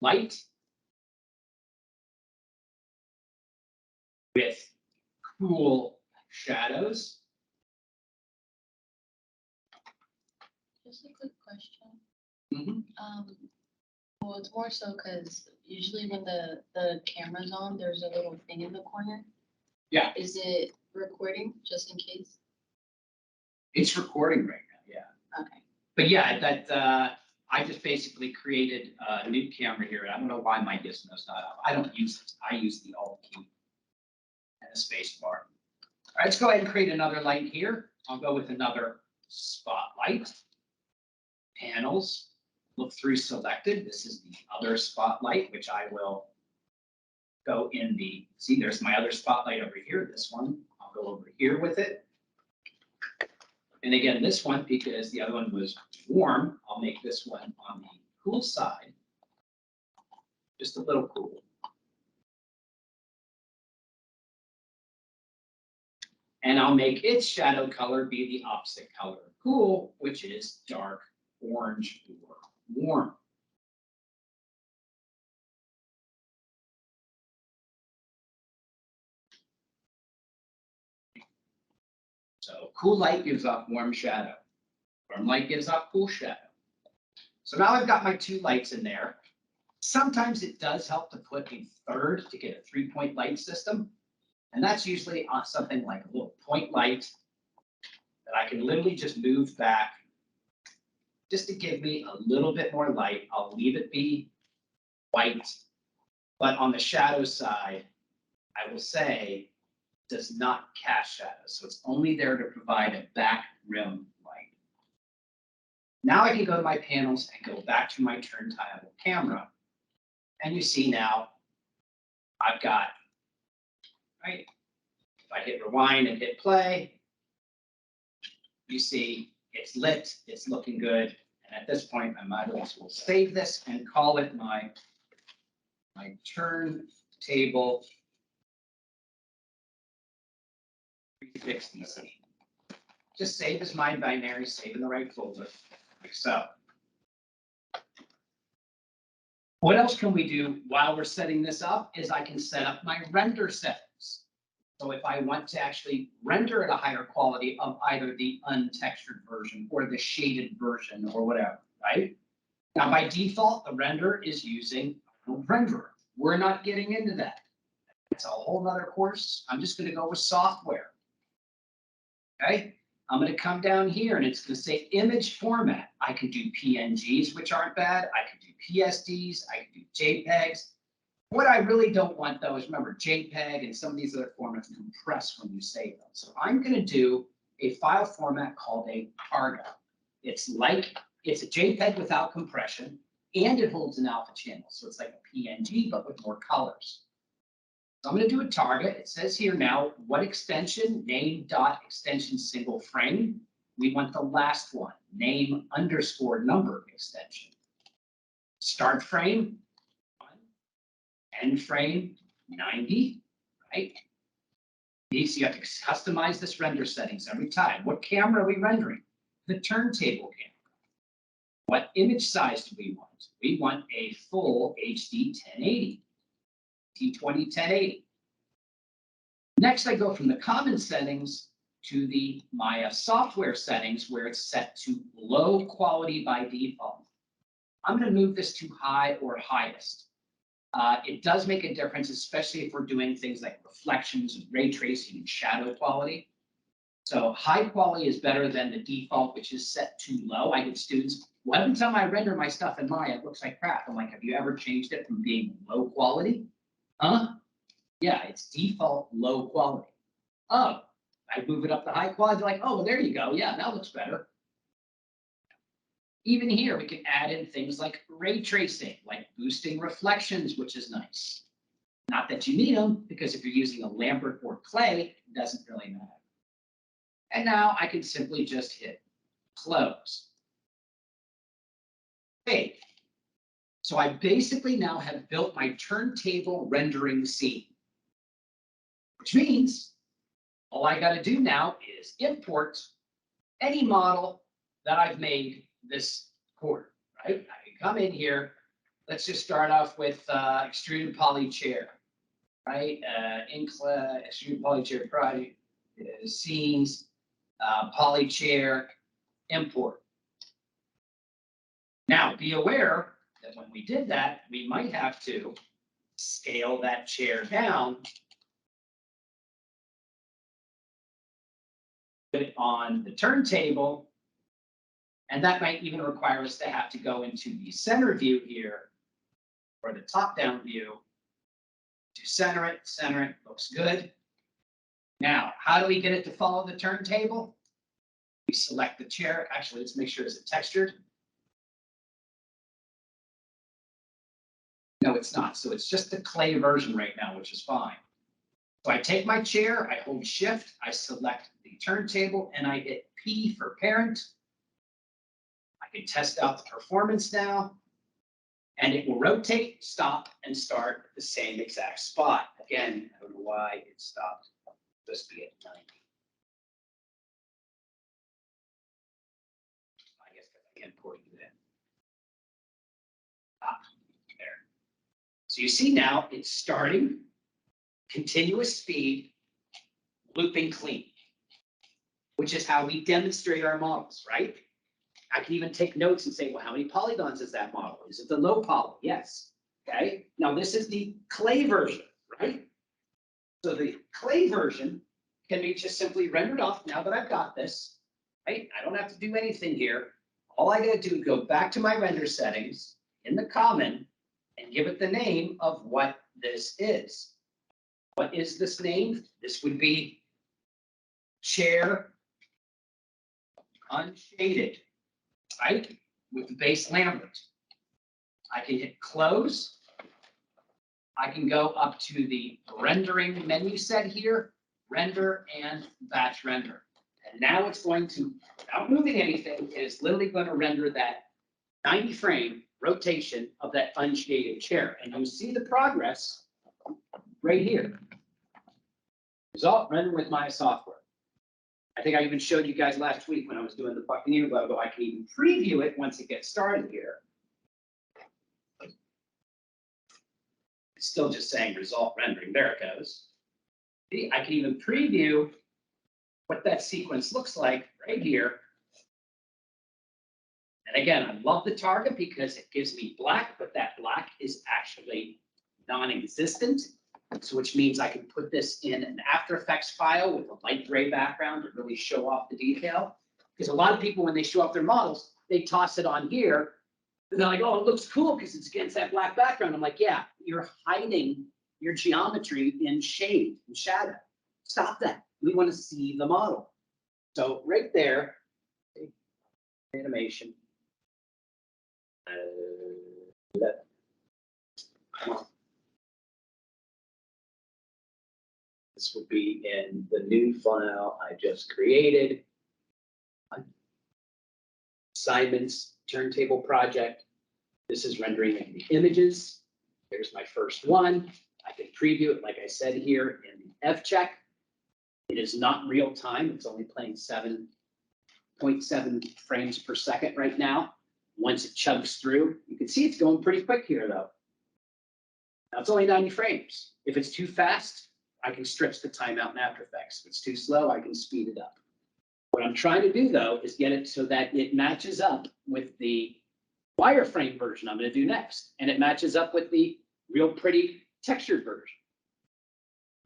light with cool shadows. Just a quick question. Mhm. Well, it's more so because Usually when the camera's on, there's a little thing in the corner. Yeah. Is it recording, just in case? It's recording right now, yeah. Okay. But yeah, that, I just basically created a new camera here. I don't know why my gizmo's not up. I don't use it. I use the Alt key and the space bar. All right, let's go ahead and create another light here. I'll go with another spotlight. Panels, look through selected. This is the other spotlight, which I will go in the, see, there's my other spotlight over here. This one, I'll go over here with it. And again, this one, because the other one was warm, I'll make this one on the cool side. Just a little cool. And I'll make its shadow color be the opposite color of cool, which is dark orange or warm. So cool light gives off warm shadow. Warm light gives off cool shadow. So now I've got my two lights in there. Sometimes it does help to put a third to get a 3-point light system. And that's usually on something like a little point light that I can literally just move back just to give me a little bit more light. I'll leave it be white, but on the shadow side, I will say does not cast shadows. So it's only there to provide a back rim light. Now I can go to my panels and go back to my turntable camera. And you see now I've got, right? If I hit rewind and hit play, you see it's lit, it's looking good. And at this point, I might as well save this and call it my turntable 360 scene. Just save as my binary, save in the right folder, like so. What else can we do while we're setting this up is I can set up my render settings. So if I want to actually render at a higher quality of either the untextured version or the shaded version or whatever, right? Now, by default, the render is using a renderer. We're not getting into that. It's a whole nother course. I'm just going to go with software. Okay, I'm going to come down here and it's going to say image format. I can do PNGs, which aren't bad. I can do PSDs. I can do JPEGs. What I really don't want, though, is remember JPEG and some of these other formats compress when you save them. So I'm going to do a file format called a Targa. It's a JPEG without compression, and it holds an alpha channel. So it's like a PNG, but with more colors. So I'm going to do a target. It says here now, what extension? Name dot extension single frame. We want the last one, name underscore number extension. Start frame, 1. End frame, 90, right? So you have to customize this render settings every time. What camera are we rendering? The turntable camera. What image size do we want? We want a full HD 1080. T20 1080. Next, I go from the common settings to the Maya software settings where it's set to low quality by default. I'm going to move this to high or highest. It does make a difference, especially if we're doing things like reflections and ray tracing and shadow quality. So high quality is better than the default, which is set too low. I get students, well, every time I render my stuff in Maya, it looks like crap. I'm like, have you ever changed it from being low quality? Huh? Yeah, it's default low quality. Oh, I move it up to high quality, like, oh, well, there you go. Yeah, that looks better. Even here, we can add in things like ray tracing, like boosting reflections, which is nice. Not that you need them, because if you're using a Lambert or clay, it doesn't really matter. And now I can simply just hit close. Okay. So I basically now have built my turntable rendering scene, which means all I got to do now is import any model that I've made this quarter, right? I can come in here. Let's just start off with extruded poly chair, right? Extruded poly chair project, scenes, poly chair, import. Now, be aware that that when we did that, we might have to scale that chair down. Put it on the turntable. And that might even require us to have to go into the center view here, or the top-down view, to center it, looks good. Now, how do we get it to follow the turntable? We select the chair. Actually, let's make sure it's textured. No, it's not. So it's just the clay version right now, which is fine. So I take my chair, I hold shift, I select the turntable, and I hit P for parent. I can test out the performance now, and it will rotate, stop, and start at the same exact spot. Again, I don't know why it stopped. Just be at 90. I guess because I can't pour it in. There. So you see now it's starting, continuous speed, looping clean, which is how we demonstrate our models, right? I can even take notes and say, well, how many polygons is that model? Is it the low poly? Yes. Okay. Now this is the clay version, right? So the clay version can be just simply rendered off now that I've got this, right? I don't have to do anything here. All I gotta do is go back to my render settings in the common and give it the name of what this is. What is this name? This would be chair unshaded, right? With the base Lambert. I can hit close. I can go up to the rendering menu set here, render and batch render. And now it's going to, without moving anything, it is literally going to render that 90 frame rotation of that unshaded chair. And you see the progress right here. Result render with my software. I think I even showed you guys last week when I was doing the Buccaneer logo. I can even preview it once it gets started here. It's still just saying result rendering. There it goes. See, I can even preview what that sequence looks like right here. And again, I love the target because it gives me black, but that black is actually non-existent. So which means I can put this in an After Effects file with a light gray background to really show off the detail. Because a lot of people, when they show off their models, they toss it on here. And they're like, oh, it looks cool because it's against that black background. I'm like, yeah, you're hiding your geometry in shade and shadow. Stop that. We want to see the model. So right there, animation. This will be in the new file I just created. Simon's turntable project. This is rendering the images. There's my first one. I can preview it, like I said here, in the F check. It is not real time. It's only playing 7.7 frames per second right now. Once it chugs through, you can see it's going pretty quick here, though. Now it's only 90 frames. If it's too fast, I can stretch the timeout in After Effects. If it's too slow, I can speed it up. What I'm trying to do, though, is get it so that it matches up with the wireframe version I'm going to do next. And it matches up with the real pretty textured version.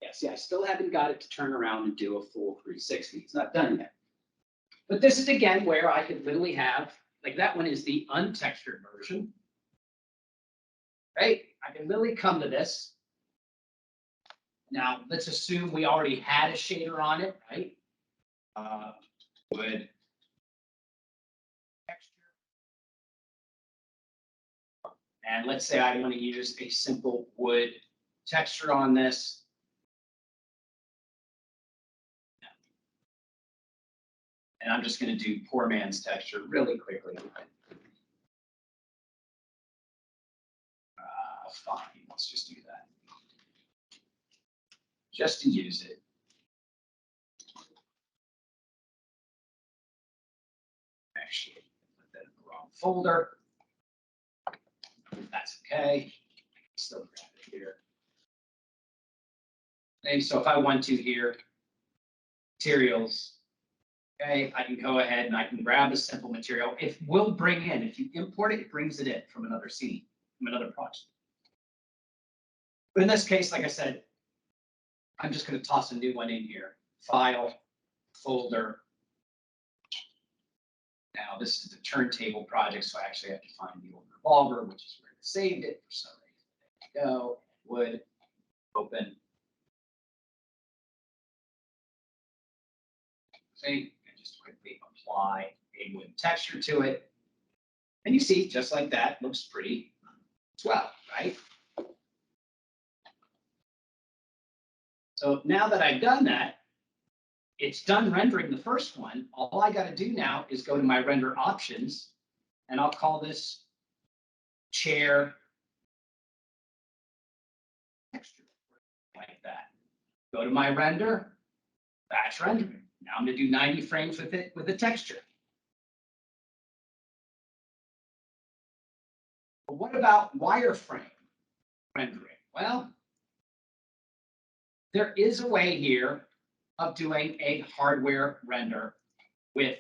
Yeah, see, I still haven't got it to turn around and do a full 360. It's not done yet. But this is, again, where I could literally have, like that one is the untextured version. Right? I can literally come to this. Now, let's assume we already had a shader on it, right? Would texture. And let's say I want to use a simple wood texture on this. And I'm just going to do poor man's texture really quickly. Fine, let's just do that. Just to use it. Actually, put that in the wrong folder. That's okay. I can still grab it here. Okay, so if I want to here, materials, okay, I can go ahead and I can grab a simple material. If we'll bring in, if you import it, it brings it in from another scene. from another project. But in this case, like I said, I'm just going to toss a new one in here. File, folder. Now this is the turntable project, so I actually have to find the old Revolver, which is where I saved it for some reason. There you go. Wood, open. See, and just quickly apply a wood texture to it. And you see, just like that, looks pretty swell, right? So now that I've done that, it's done rendering the first one. All I got to do now is go to my render options, and I'll call this chair texture, like that. Go to my render, batch rendering. Now I'm going to do 90 frames with it with the texture. But what about wireframe rendering? Well, there is a way here of doing a hardware render with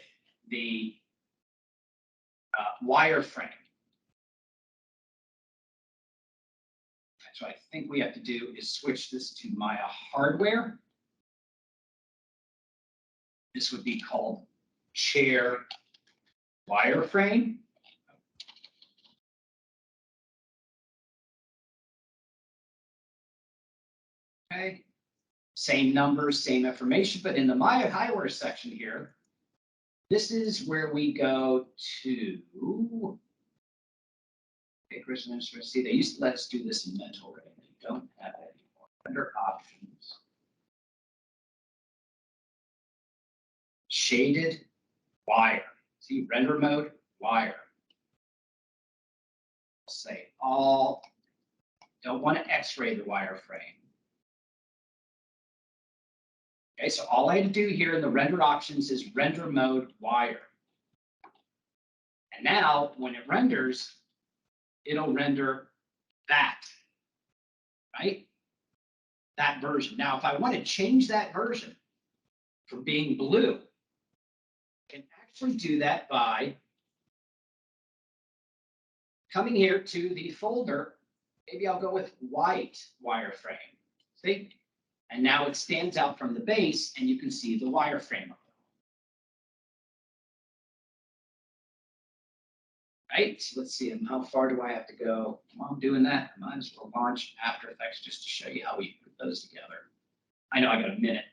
the wireframe. So I think we have to do is switch this to Maya hardware. This would be called chair wireframe. Okay. Same numbers, same information, but in the Maya hardware section here, this is where we go to. Okay, Chris, see, they used to let us do this in Mental Ray. They don't have it anymore. Under options. Shaded wire. See, render mode, wire. Say all. Don't want to X-ray the wireframe. Okay, so all I had to do here in the render options is render mode wire. And now when it renders, it'll render that, right? That version. Now, if I want to change that version from being blue, I can actually do that by coming here to the folder. Maybe I'll go with white wireframe. See? And now it stands out from the base, and you can see the wireframe. Right? So let's see, how far do I have to go? While I'm doing that, I might as well launch After Effects just to show you how we put those together. I know I got a minute.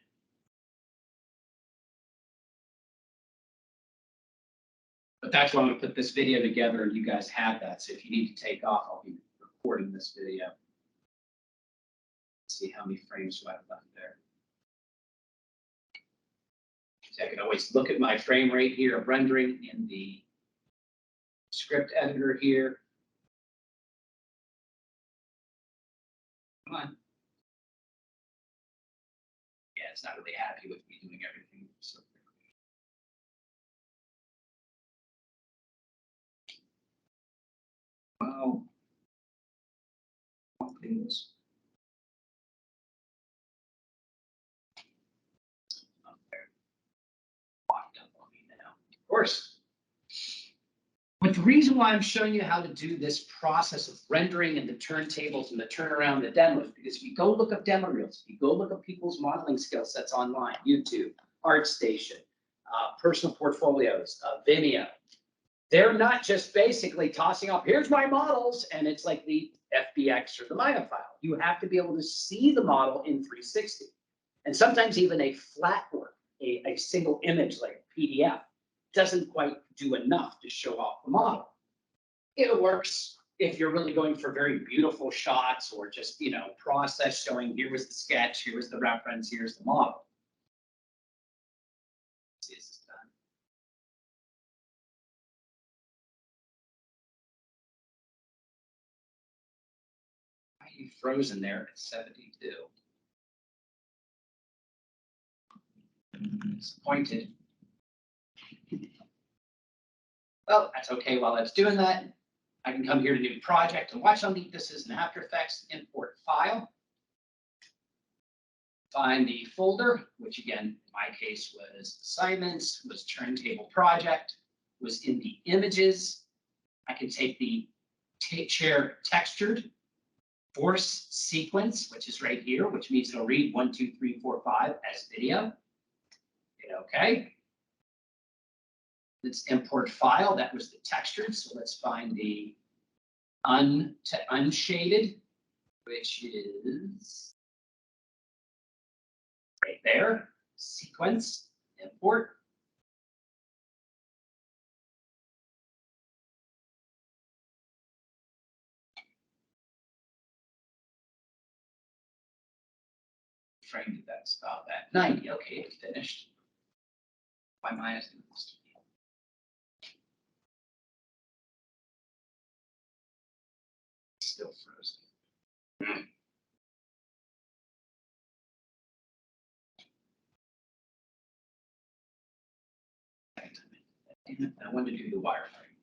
But that's why I'm going to put this video together, and you guys have that. So if you need to take off, I'll be recording this video. Let's see how many frames do I have left there. So I can always look at my frame rate here of rendering in the script editor here. Come on. Yeah, it's not really happy with me doing everything so quickly. Oh. Things. Up there. Locked up on me now. Of course. But the reason why I'm showing you how to do this process of rendering and the turntables and the turnaround, the demos, because if you go look up demo reels, if you go look up people's modeling skill sets online, YouTube, ArtStation, personal portfolios, Vimeo, they're not just basically tossing up, here's my models, and it's like the FBX or the Maya file. You have to be able to see the model in 360. And sometimes even a flat work, a single image like a PDF, doesn't quite do enough to show off the model. It works if you're really going for very beautiful shots or just, you know, process showing here was the sketch, here was the reference, here's the model. This is done. Why are you frozen there at 72? Disappointed. Well, that's okay. While it's doing that, I can come here to New Project and watch how neat this is in After Effects. Import file. Find the folder, which again, in my case was assignments, was turntable project, was in the images. I can take the chair textured force sequence, which is right here, which means it'll read 1, 2, 3, 4, 5 as video. Hit OK. Let's import file. That was the textured. So let's find the unshaded, which is right there. Sequence, import. Frame did that stop at 90. Okay, it's finished. Why am I asking this? Still frozen. I wanted to do the wireframe.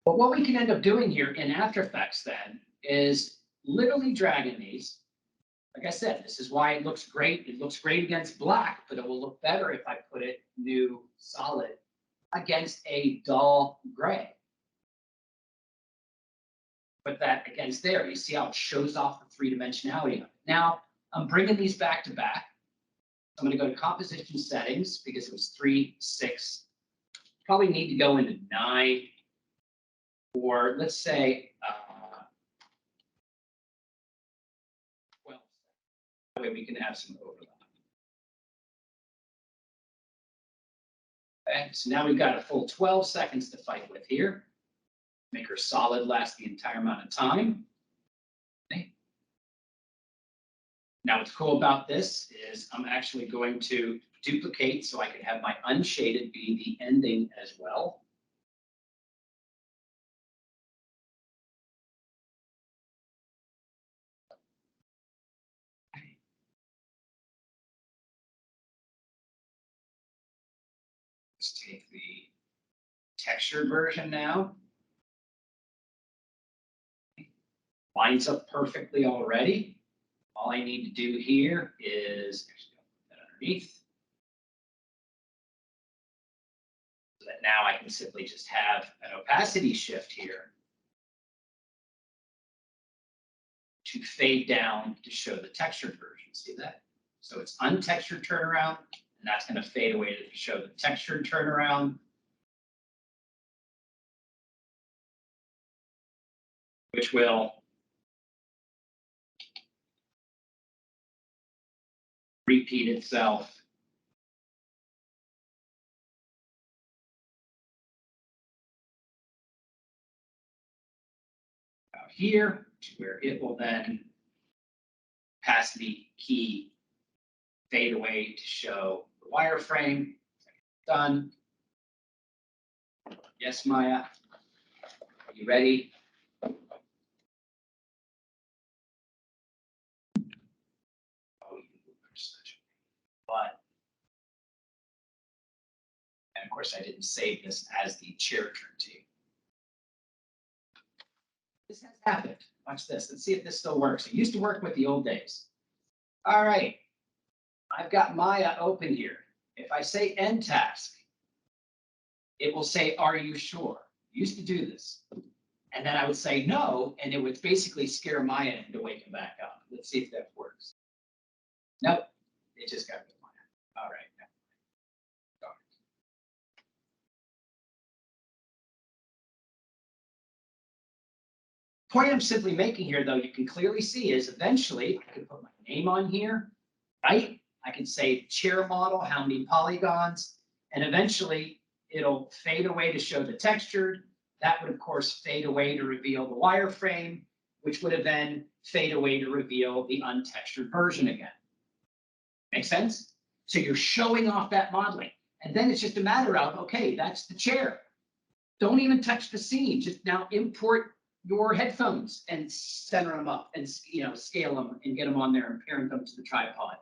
But what we can end up doing here in After Effects then is literally dragging these. Like I said, this is why it looks great. It looks great against black, but it will look better if I put it new solid against a dull gray. Put that against there. You see how it shows off the three-dimensionality of it. Now, I'm bringing these back to back. I'm going to go to composition settings because it was 3, 6. Probably need to go into 9, or let's say 12. That way we can have some overlap. Okay, so now we've got a full 12 seconds to fight with here. Make her solid last the entire amount of time. Okay. Now what's cool about this is I'm actually going to duplicate so I can have my unshaded be the ending as well. Let's take the textured version now. Lines up perfectly already. All I need to do here is actually put that underneath. So that now I can simply just have an opacity shift here to fade down to show the textured version. See that? So it's untextured turnaround, and that's going to fade away to show the textured turnaround. Which will repeat itself out here, to where it will then opacity key fade away to show the wireframe. Done. Yes, Maya. Are you ready? Oh, you're such a but. And of course, I didn't save this as the chair turntable. This has happened. Watch this. Let's see if this still works. It used to work with the old days. All right. I've got Maya open here. If I say end task, it will say, are you sure? Used to do this. And then I would say no, and it would basically scare Maya into waking back up. Let's see if that works. Nope. It just got rid of Maya. All right. Point I'm simply making here, though, you can clearly see is eventually I can put my name on here, right? I can say chair model, how many polygons, and eventually it'll fade away to show the textured. That would, of course, fade away to reveal the wireframe, which would have then fade away to reveal the untextured version again. Make sense? So you're showing off that modeling. And then it's just a matter of, okay, that's the chair. Don't even touch the scene. Just now import your headphones and center them up and scale them and get them on there and parent them to the tripod.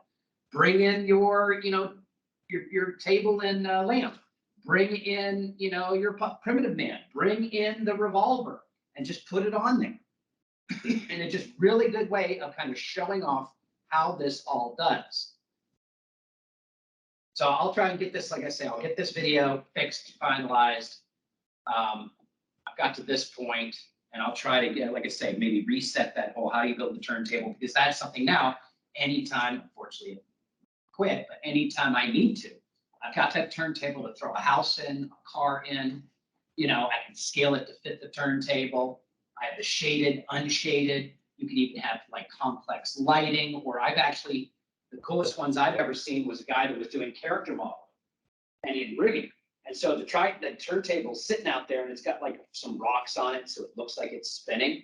Bring in your your table and lamp. Bring in your primitive man. Bring in the revolver and just put it on there. And it's just really good way of kind of showing off how this all does. So I'll try and get this, like I say, I'll get this video fixed, finalized. I've got to this point. And I'll try to get, like I say, maybe reset that whole, how do you build the turntable? Because that's something now, anytime, unfortunately, quit, but anytime I need to, I've got that turntable to throw a house in, a car in, you know, I can scale it to fit the turntable. I have the shaded, unshaded. You can even have like complex lighting, or I've actually, the coolest ones I've ever seen was a guy that was doing character modeling and in rigging. And so the turntable's sitting out there and it's got like some rocks on it, so it looks like it's spinning.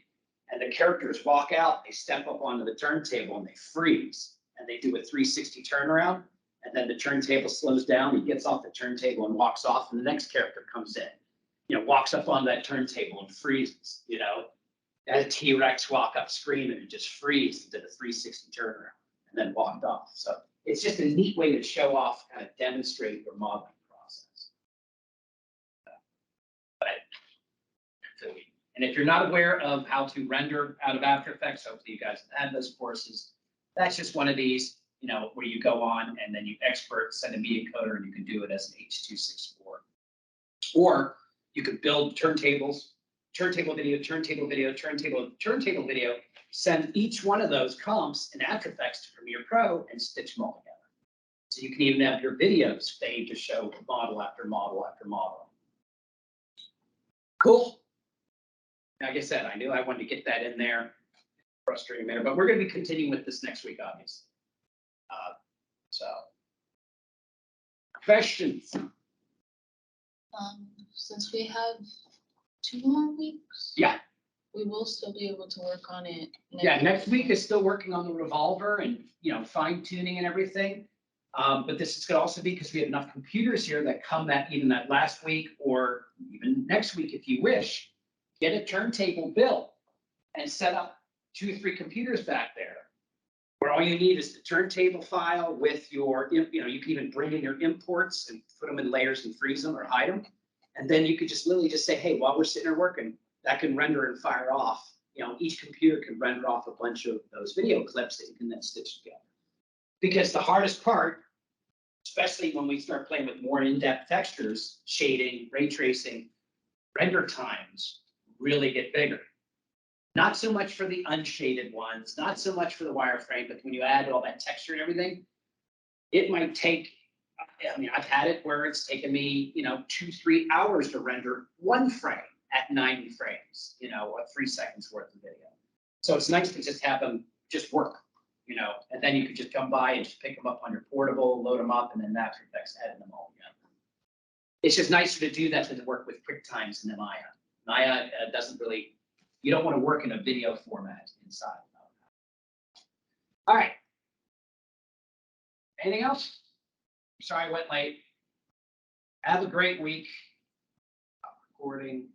And the characters walk out, they step up onto the turntable and they freeze. And they do a 360 turnaround. And then the turntable slows down, he gets off the turntable and walks off, and the next character comes in, you know, walks up on that turntable and freezes, you know. Had a T-Rex walk up screaming and just freeze and did a 360 turnaround and then walked off. So it's just a neat way to show off, kind of demonstrate your modeling process. And if you're not aware of how to render out of After Effects, hopefully you guys have had those courses. That's just one of these, you know, where you go on and then you export, send a media coder, and you can do it as an H.264. Or you could build turntables, turntable video, turntable video, turntable video, send each one of those comps in After Effects to Premiere Pro and stitch them all together. So you can even have your videos fade to show model after model after model. Cool. Like I said, I knew I wanted to get that in there. Frustrating matter, but we're going to be continuing with this next week, obviously. So, questions? Since we have 2 more weeks. Yeah. We will still be able to work on it. Yeah, next week is still working on the Revolver and, you know, fine tuning and everything. But this is going to also be because we have enough computers here that come even that last week or even next week, if you wish, get a turntable built and set up 2 or 3 computers back there, where all you need is the turntable file with your, you know, you can even bring in your imports and put them in layers and freeze them or hide them. And then you could just literally just say, hey, while we're sitting there working, that can render and fire off. You know, each computer can render off a bunch of those video clips that you can then stitch together. Because the hardest part, especially when we start playing with more in-depth textures, shading, ray tracing, render times really get bigger. Not so much for the unshaded ones, not so much for the wireframe, but when you add all that texture and everything, it might take, I mean, I've had it where it's taken me, you know, 2-3 hours to render 1 frame at 90 frames, you know, or 3 seconds worth of video. So it's nice to just have them just work, you know, and then you could just come by and just pick them up on your portable, load them up, and then After Effects edit them all together. It's just nicer to do that than to work with QuickTimes in the Maya. Maya doesn't really, you don't want to work in a video format inside. All right. Anything else? Sorry I went late. Have a great week. Stop recording.